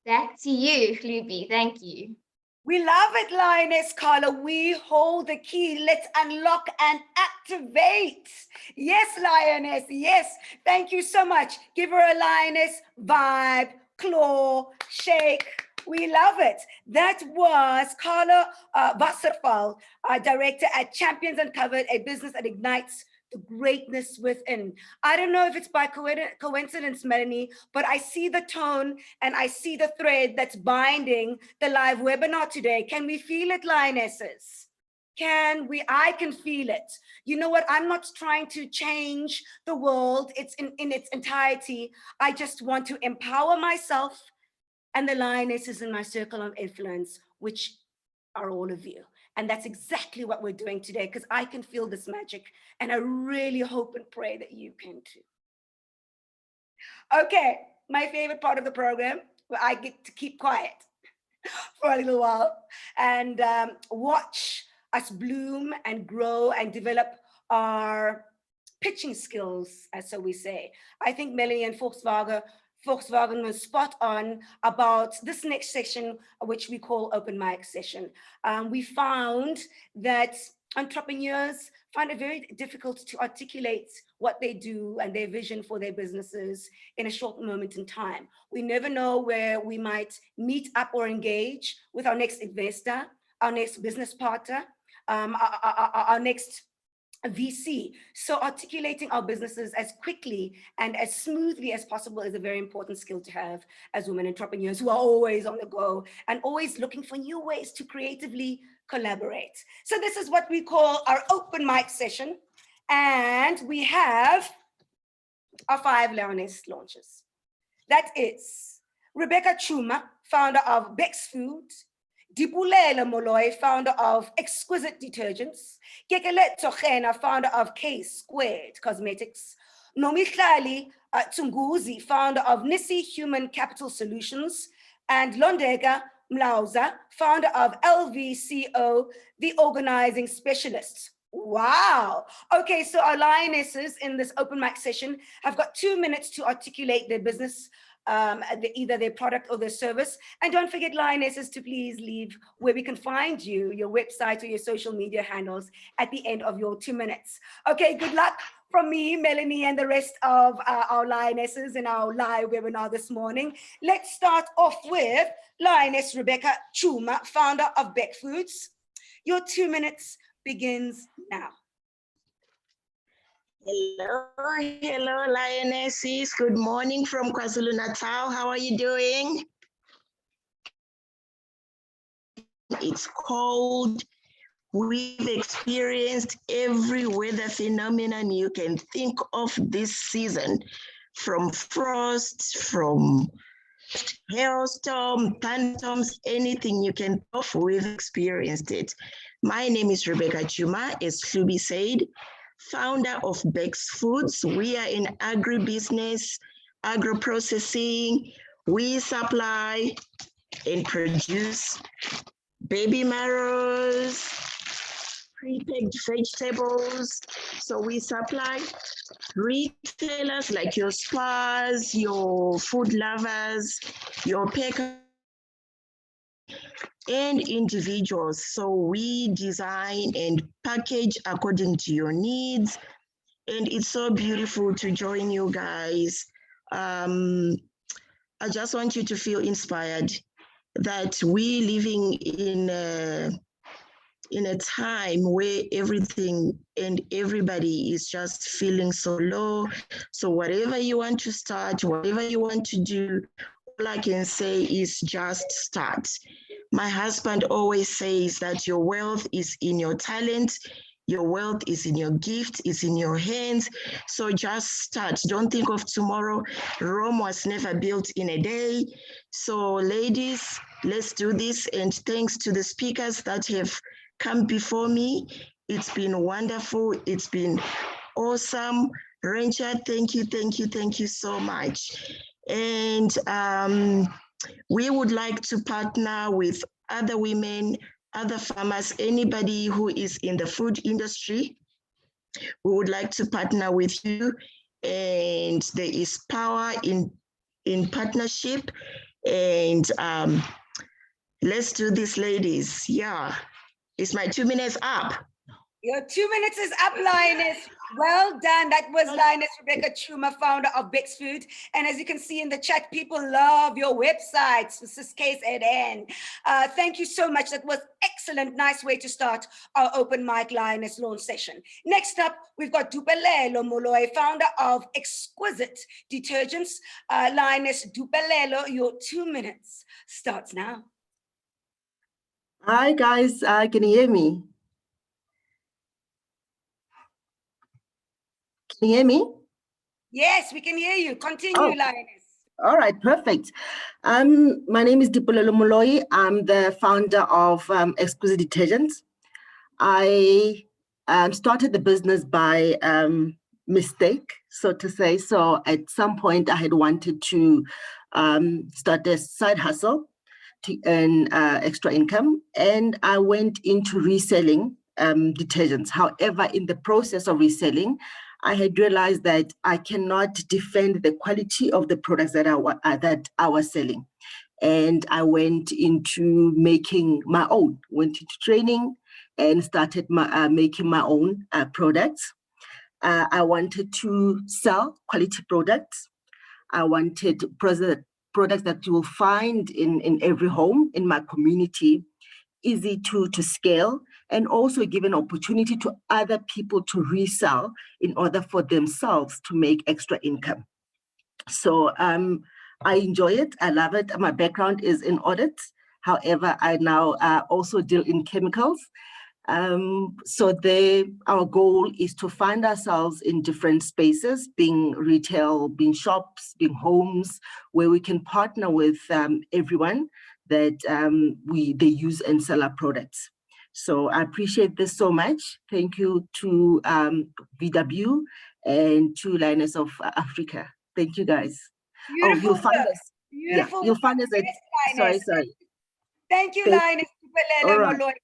Back to you, Hlubi. Thank you. We love it, Lioness Carla. We hold the key. Let's unlock and activate. Yes, Lioness. Yes. Thank you so much. Give her a Lioness vibe, claw, shake. We love it. That was Carla Wasserfall, director at Champions Uncovered, a business that ignites the greatness within. I don't know if it's by coincidence, Melanie, but I see the tone and I see the thread that's binding the live webinar today. Can we feel it, Lionesses? I can feel it. You know what? I'm not trying to change the world. It's in its entirety. I just want to empower myself and the lionesses in my circle of influence, which are all of you. And that's exactly what we're doing today, because I can feel this magic, and I really hope and pray that you can too. Okay, my favorite part of the program, where I get to keep quiet for a little while and watch us bloom and grow and develop our pitching skills, as so we say. I think Melanie and Volkswagen was spot on about this next session, which we call open mic session. We found that entrepreneurs find it very difficult to articulate what they do and their vision for their businesses in a short moment in time. We never know where we might meet up or engage with our next investor, our next business partner, our next VC. So articulating our businesses as quickly and as smoothly as possible is a very important skill to have as women entrepreneurs who are always on the go and always looking for new ways to creatively collaborate. So this is what we call our open mic session. And we have our 5 Lioness launches. That is Rebecca Chuma, founder of Bex Food, Dipulele Moloi, founder of Exquisite Detergents, Kekele Tochena, founder of K Squared Cosmetics, Nomihlali Tunguzi, founder of Nisi Human Capital Solutions, and Londega Mlauza, founder of LVCO, the Organizing Specialists. Wow. Okay, so our lionesses in this open mic session have got 2 minutes to articulate their business, either their product or their service. And don't forget, lionesses, to please leave where we can find you, your website or your social media handles at the end of your 2 minutes. Okay, good luck from me, Melanie, and the rest of our lionesses in our live webinar this morning. Let's start off with Lioness Rebecca Chuma, founder of Beck Foods. Your 2 minutes begins now. Hello, Lionesses. Good morning from KwaZulu-Natal. How are you doing? It's cold. We've experienced every weather phenomenon you can think of this season, from frost, from hailstorm, thunderstorms, anything you can think of, we've experienced it. My name is Rebecca Chuma, as Hlubi said, founder of Bex Foods. We are in agribusiness, agro-processing. We supply and produce baby marrows, pre-packed vegetables. So we supply retailers like your spas, your food lovers, your packers, and individuals. So we design and package according to your needs. And it's so beautiful to join you guys. I just want you to feel inspired that we living in a time where everything and everybody is just feeling so low. So whatever you want to start, whatever you want to do, all I can say is just start. My husband always says that your wealth is in your talent, your wealth is in your gift, it's in your hands. So just start. Don't think of tomorrow. Rome was never built in a day. So ladies, let's do this. And thanks to the speakers that have come before me. It's been wonderful. It's been awesome. Ranger, thank you so much. And we would like to partner with other women, other farmers, anybody who is in the food industry. We would like to partner with you, and there is power in partnership. And let's do this, ladies. Yeah, is my 2 minutes up? Your 2 minutes is up, Lioness. Well done. That was Lioness Rebecca Chuma, founder of Bex Food. And as you can see in the chat, people love your website. This is case at end. Thank you so much. That was excellent. Nice way to start our open mic Lioness launch session. Next up, we've got Dupelelo Moloi, founder of Exquisite Detergents. Lioness Dupelelo, your 2 minutes starts now. Hi guys, can you hear me? Can you hear me? Yes, we can hear you. Continue, Oh. Lioness. All right, perfect. My name is Dipolelo Moloi. I'm the founder of Exquisite Detergents. I started the business by mistake, so to say. So at some point I had wanted to start a side hustle to earn extra income, and I went into reselling detergents. However, in the process of reselling, I had realized that I cannot defend the quality of the products that I was selling. And I went into making my own, went into training and started making my own products. I wanted to sell quality products. I wanted products that you will find in every home in my community, easy to scale, and also give an opportunity to other people to resell in order for themselves to make extra income. So I enjoy it. I love it. My background is in audit. However, I now also deal in chemicals. So our goal is to find ourselves in different spaces, being retail, being shops, being homes, where we can partner with everyone that they use and sell our products. So I appreciate this so much. Thank you to VW and to Lionesses of Africa. Thank you, guys. Beautiful You'll find work. us. Beautiful You'll find us work. at. Yes, Lioness. Sorry. Thank you, Thank- Lioness All right. Moloi, founder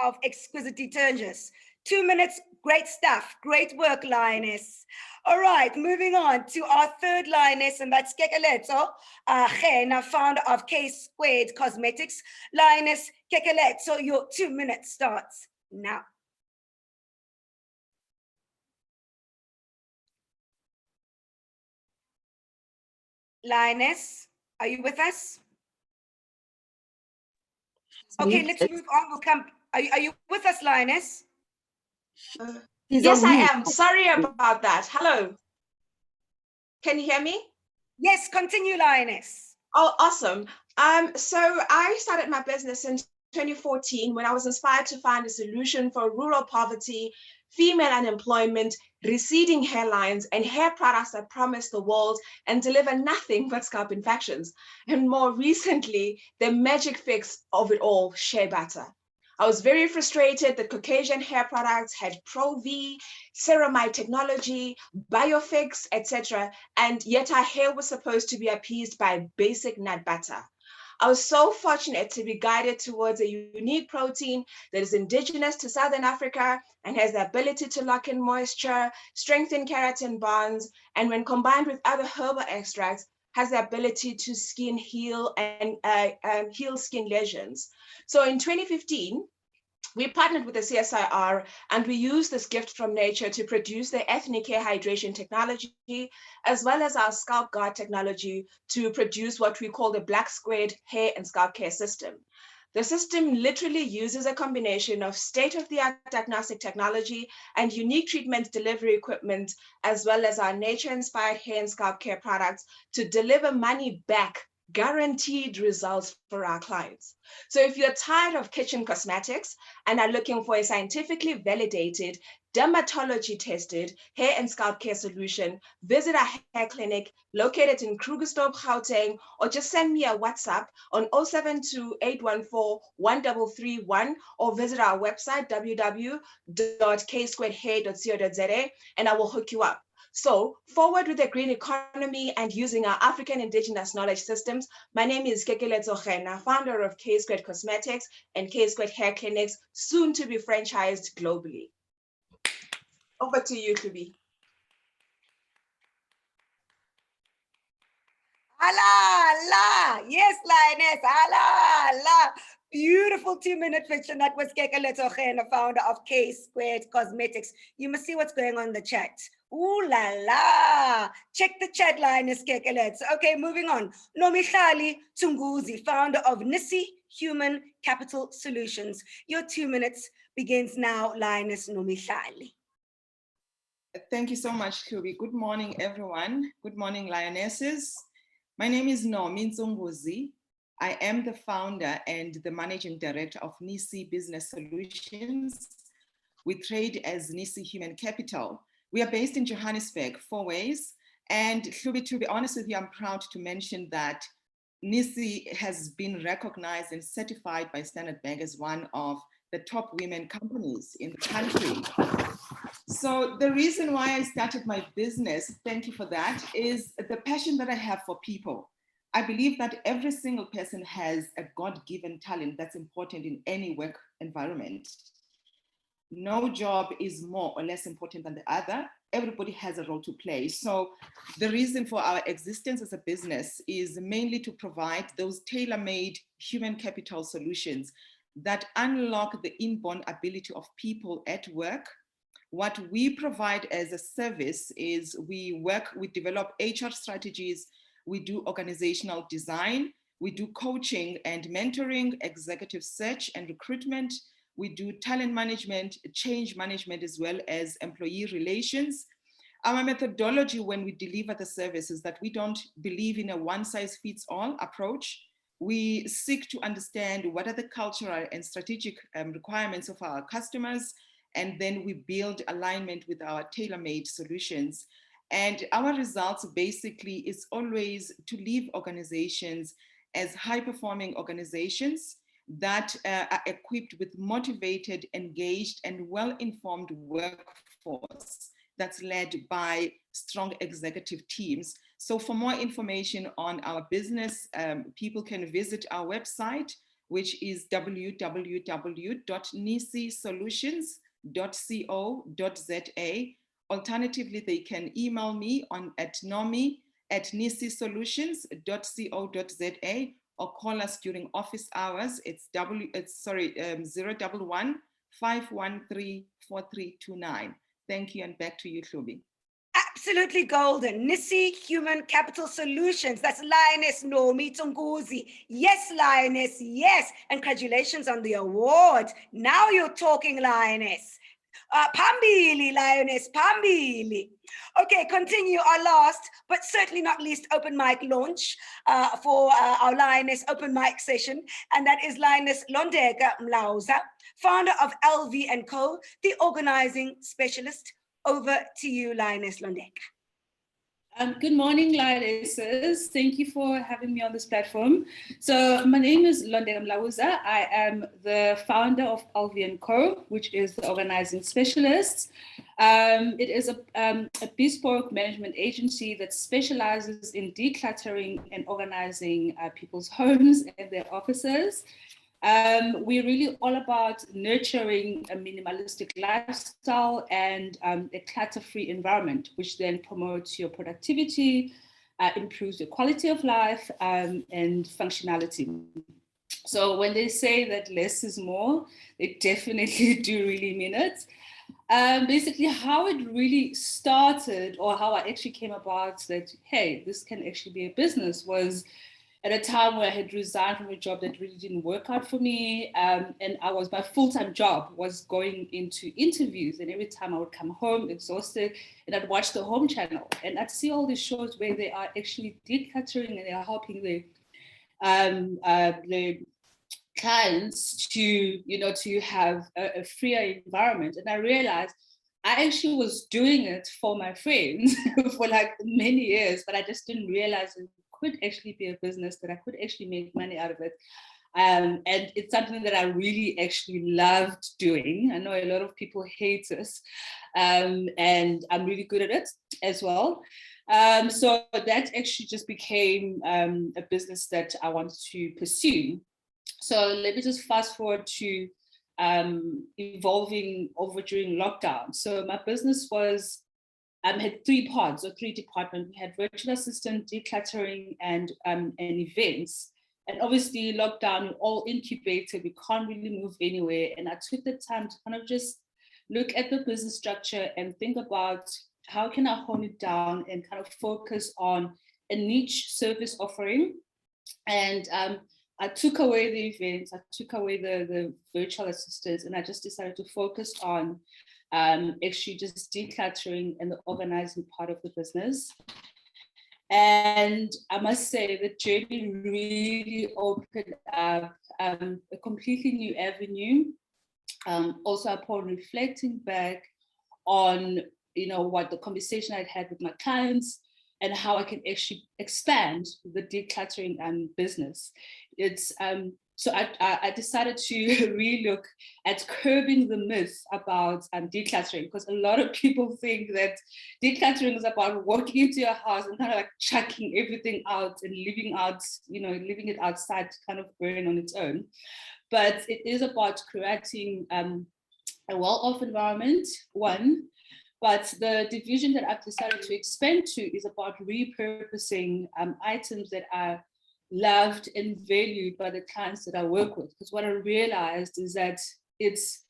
of Exquisite Detergents. 2 minutes, great stuff. Great work, Lioness. All right, moving on to our third Lioness, and that's Kekeletso Gena, founder of K-Squared Cosmetics. Lioness Kekeletso, your 2 minutes starts now. Lioness, are you with us? Okay, let's move on. We'll come. Are you with us, Lioness? Yes, I am. Sorry about that. Hello. Can you hear me? Yes, continue, Lioness. Oh, awesome. So I started my business in 2014 when I was inspired to find a solution for rural poverty, female unemployment, receding hairlines, and hair products that promise the world and deliver nothing but scalp infections. And more recently, the magic fix of it all, shea butter. I was very frustrated that Caucasian hair products had Pro-V, ceramide technology, biofix, etc. And yet our hair was supposed to be appeased by basic nut butter. I was so fortunate to be guided towards a unique protein that is indigenous to Southern Africa and has the ability to lock in moisture, strengthen keratin bonds, and when combined with other herbal extracts, has the ability to heal skin lesions. So in 2015, we partnered with the CSIR and we used this gift from nature to produce the ethnic hair hydration technology, as well as our scalp guard technology to produce what we call the Black Squared hair and scalp care system. The system literally uses a combination of state-of-the-art diagnostic technology and unique treatment delivery equipment, as well as our nature-inspired hair and scalp care products to deliver money back, guaranteed results for our clients. So if you're tired of kitchen cosmetics and are looking for a scientifically validated, dermatology tested hair and scalp care solution, visit our hair clinic located in Krugersdorp, Gauteng, or just send me a WhatsApp on 072-814-1331 or visit our website www.ksquaredhair.co.za and I will hook you up. So forward with the green economy and using our African indigenous knowledge systems. My name is Kekeletso Gena, founder of K-Squared Cosmetics and K-Squared Hair Clinics, soon to be franchised globally. Over to you, Kubi. Allah, yes, Lioness, Allah. Beautiful 2-minute fiction. That was Kekeletso Gena, founder of K-Squared Cosmetics. You must see what's going on in the chat. Ooh la la. Check the chat, Lioness Kekeletso. Okay, moving on. Nomihlali Tunguzi, founder of Nisi Human Capital Solutions. Your 2 minutes begins now, Lioness Nomihlali. Thank you so much, Kubi. Good morning, everyone. Good morning, Lionesses. My name is Nomi Nzunguzi. I am the founder and the managing director of Nisi Business Solutions. We trade as Nisi Human Capital. We are based in Johannesburg, Fourways. And to be honest with you, I'm proud to mention that NISI has been recognized and certified by Standard Bank as one of the top women companies in the country. So the reason why I started my business, thank you for that, is the passion that I have for people. I believe that every single person has a God-given talent that's important in any work environment. No job is more or less important than the other. Everybody has a role to play. So the reason for our existence as a business is mainly to provide those tailor-made human capital solutions that unlock the inborn ability of people at work. What we provide as a service is we develop HR strategies, we do organizational design, we do coaching and mentoring, executive search and recruitment, we do talent management, change management, as well as employee relations. Our methodology when we deliver the service is that we don't believe in a one-size-fits-all approach. We seek to understand what are the cultural and strategic requirements of our customers, and then we build alignment with our tailor-made solutions. And our results basically is always to leave organizations as high-performing organizations that are equipped with motivated, engaged, and well-informed workforce that's led by strong executive teams. So for more information on our business, people can visit our website, which is www.nisisolutions.co.za. Alternatively, they can email me at nomi@nisisolutions.co.za or call us during office hours. It's 011-513-4329. Thank you, and back to you, Hlubi. Absolutely golden. NISI Human Capital Solutions. That's Lioness Nomi Tunguzi. Yes, Lioness, yes. And congratulations on the award. Now you're talking, Lioness. Pambili, Lioness, Pambili. Okay, continue our last, but certainly not least, open mic launch for our Lioness open mic session. And that is Lioness Londeka Mlauza, founder of LV & Co., the organizing specialist. Over to you, Lioness Londeka. Good morning, Lionesses. Thank you for having me on this platform. So my name is Londeka Mlauza. I am the founder of LV & Co., which is the organizing specialist. It is a bespoke management agency that specializes in decluttering and organizing people's homes and their offices. We're really all about nurturing a minimalistic lifestyle and a clutter-free environment, which then promotes your productivity, improves your quality of life, and functionality. So when they say that less is more, they definitely do really mean it. Basically, how it really started, or how I actually came about that, hey, this can actually be a business, was at a time where I had resigned from a job that really didn't work out for me. And my full-time job was going into interviews. And every time I would come home exhausted, and I'd watch the Home Channel, and I'd see all these shows where they are actually decluttering and they are helping the clients to have a freer environment. And I realized I actually was doing it for my friends for like many years, but I just didn't realize it could actually be a business, that I could actually make money out of it. And it's something that I really actually loved doing. I know a lot of people hate this, and I'm really good at it as well. So that actually just became a business that I wanted to pursue. So let me just fast forward to evolving over during lockdown. So my business was had three pods or three departments. We had virtual assistant, decluttering, and events. And obviously lockdown, we're all incubated, we can't really move anywhere. And I took the time to kind of just look at the business structure and think about how can I hone it down and kind of focus on a niche service offering. And I took away the events, I took away the virtual assistants, and I just decided to focus on actually just decluttering and the organizing part of the business. And I must say the journey really opened up a completely new avenue. Also upon reflecting back on what the conversation I'd had with my clients and how I can actually expand the decluttering business. It's so I decided to relook at curbing the myth about decluttering, because a lot of people think that decluttering is about walking into your house and kind of like chucking everything out and leaving it outside to kind of burn on its own. But it is about creating a well-off environment, one. But the division that I've decided to expand to is about repurposing items that are loved and valued by the clients that I work with. Because what I realized is that it's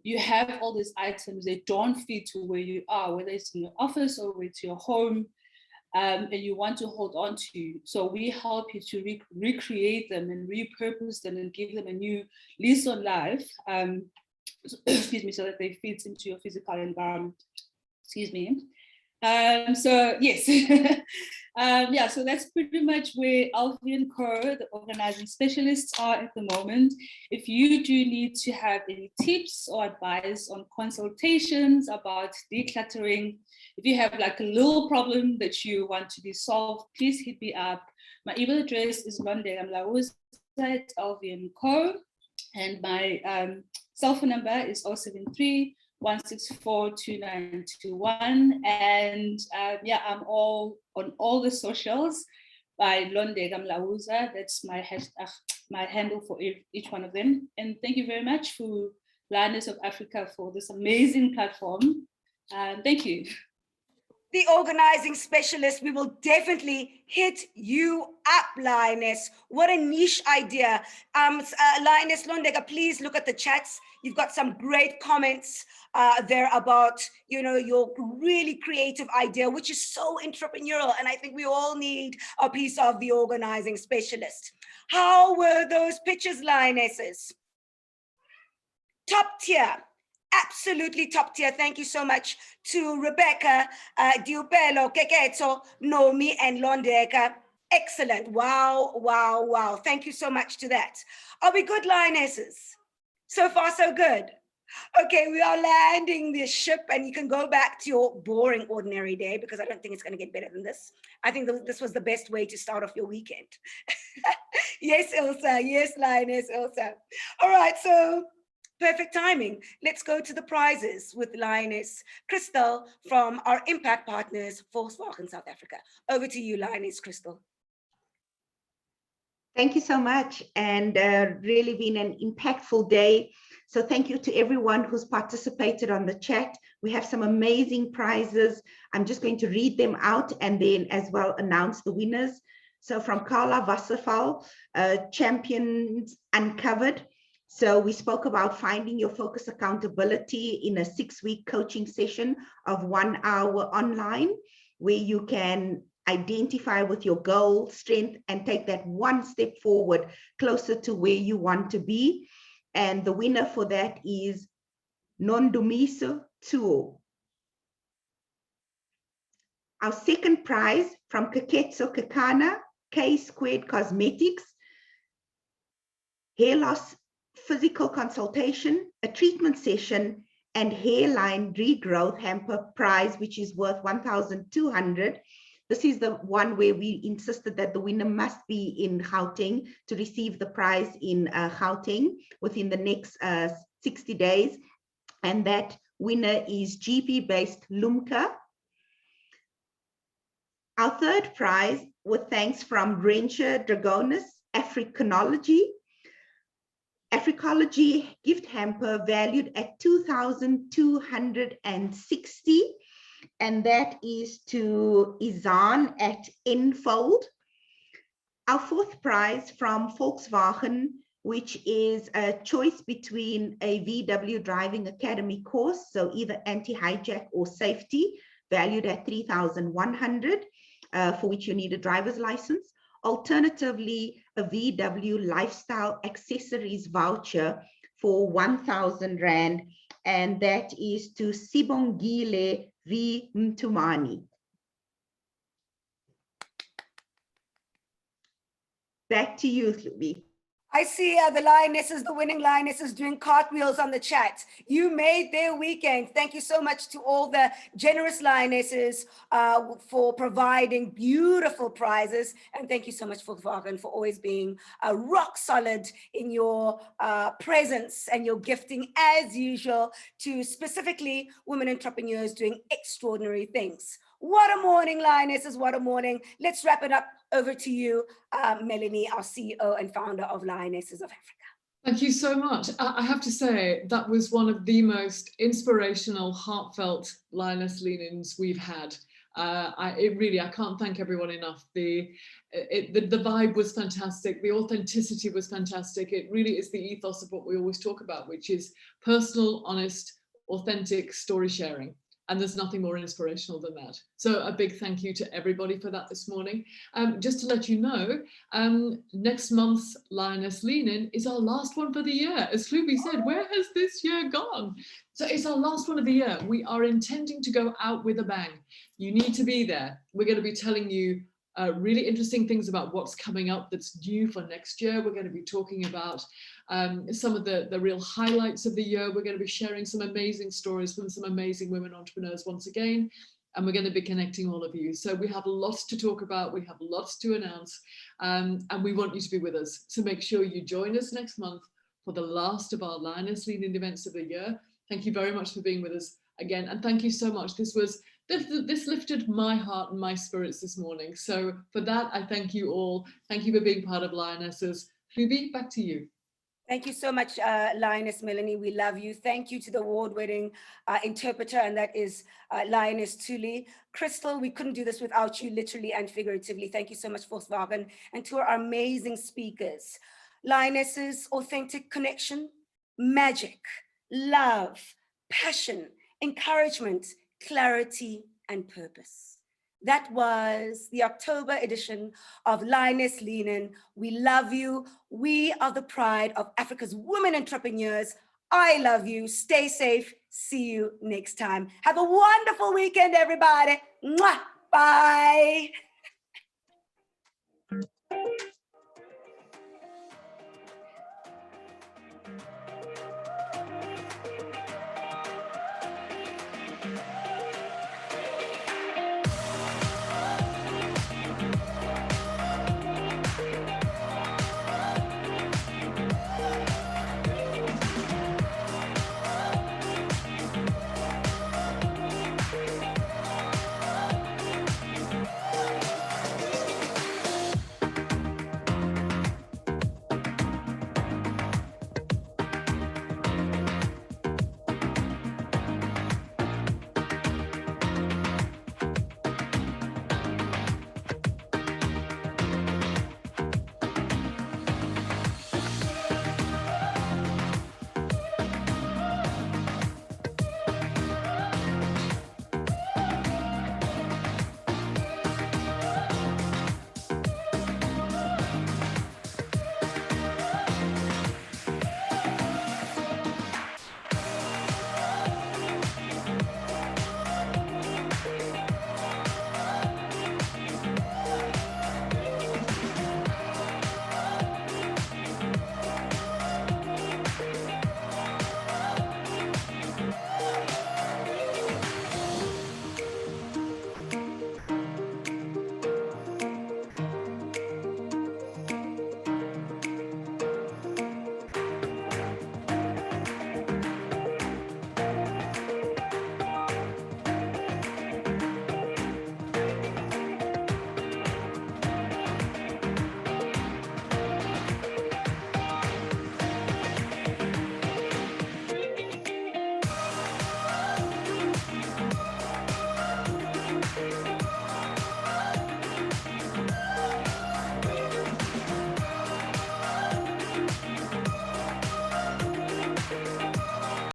you have all these items that don't fit to where you are, whether it's in your office or it's your home, and you want to hold on to. So we help you to recreate them and repurpose them and give them a new lease on life. Excuse me, so that they fit into your physical environment. Excuse me. So yes, yeah, so that's pretty much where Alvi & Co, the organizing specialists, are at the moment. If you do need to have any tips or advice on consultations about decluttering, if you have like a little problem that you want to be solved, please hit me up. My email address is Lionesses@Alvi & Co, and my cell phone number is 073-164-2921. And yeah, I'm all on all the socials by Londega Mlauza. That's my hashtag, my handle for each one of them. And thank you very much for Lionesses of Africa for this amazing platform. Thank you. The organizing specialist, we will definitely hit you up, Lioness. What a niche idea. Lioness Londega, please look at the chats. You've got some great comments there about, your really creative idea, which is so entrepreneurial. And I think we all need a piece of the organizing specialist. How were those pictures, Lionesses? Top tier. Absolutely top tier. Thank you so much to Rebecca, Diupelo, Keketo, Nomi, and Londeka. Excellent. Wow, wow, wow. Thank you so much to that. Are we good, Lionesses? So far, so good. Okay, we are landing this ship, and you can go back to your boring, ordinary day, because I don't think it's going to get better than this. I think this was the best way to start off your weekend. Yes, Ilsa. Yes, Lioness, Ilsa. All right, so perfect timing. Let's go to the prizes with Lioness Crystal from our impact partners, Volkswagen South Africa. Over to you, Lioness Crystal. Thank you so much, and really been an impactful day. So thank you to everyone who's participated on the chat. We have some amazing prizes. I'm just going to read them out and then as well announce the winners. So from Carla Wasserfall, Champions Uncovered. So we spoke about finding your focus accountability in a 6-week coaching session of 1 hour online, where you can identify with your goal, strength, and take that one step forward closer to where you want to be. And the winner for that is Nondumiso Tuo. Our second prize from Keketso Kekana, K-Squared Cosmetics, hair loss physical consultation, a treatment session, and hairline regrowth hamper prize, which is worth 1,200. This is the one where we insisted that the winner must be in Gauteng to receive the prize in Gauteng within the next 60 days. And that winner is GP-based Lumka. Our third prize, with thanks from Rencher Dragonis, Africanology. Africology gift hamper valued at 2,260, and that is to Izan at Enfold. Our fourth prize from Volkswagen, which is a choice between a VW Driving Academy course, so either anti-hijack or safety, valued at 3,100, for which you need a driver's license. Alternatively, a VW lifestyle accessories voucher for 1,000 Rand, and that is to Sibongile V. Mtumani. Back to you, Hlubi. I see the Lionesses, the winning Lionesses doing cartwheels on the chat. You made their weekend. Thank you so much to all the generous Lionesses for providing beautiful prizes. And thank you so much, Volkswagen, for always being rock solid in your presence and your gifting, as usual, to specifically women entrepreneurs doing extraordinary things. What a morning, Lionesses, what a morning. Let's wrap it up. Over to you, Melanie, our CEO and founder of Lionesses of Africa. Thank you so much. I have to say, that was one of the most inspirational, heartfelt Lioness lean-ins we've had. I can't thank everyone enough. The vibe was fantastic. The authenticity was fantastic. It really is the ethos of what we always talk about, which is personal, honest, authentic story sharing. And there's nothing more inspirational than that. So a big thank you to everybody for that this morning. Just to let you know, next month's Lioness Lean-In is our last one for the year. As Fluby said, where has this year gone? So it's our last one of the year. We are intending to go out with a bang. You need to be there. We're going to be telling you really interesting things about what's coming up that's new for next year. We're going to be talking about some of the real highlights of the year. We're going to be sharing some amazing stories from some amazing women entrepreneurs once again, and we're going to be connecting all of you. So we have lots to talk about, we have lots to announce, and we want you to be with us. So make sure you join us next month for the last of our Lioness Lean-In events of the year. Thank you very much for being with us again, and thank you so much. This lifted my heart and my spirits this morning. So for that, I thank you all. Thank you for being part of Lionesses. Fluby, back to you. Thank you so much, Lioness Melanie. We love you. Thank you to the award-winning interpreter, and that is Lioness Thuli. Crystal, we couldn't do this without you, literally and figuratively. Thank you so much, Volkswagen, and to our amazing speakers. Lionesses, authentic connection, magic, love, passion, encouragement, clarity, and purpose. That was the October edition of Lioness Lean-In. We love you. We are the pride of Africa's women entrepreneurs. I love you. Stay safe. See you next time. Have a wonderful weekend, everybody. Mwah. Bye.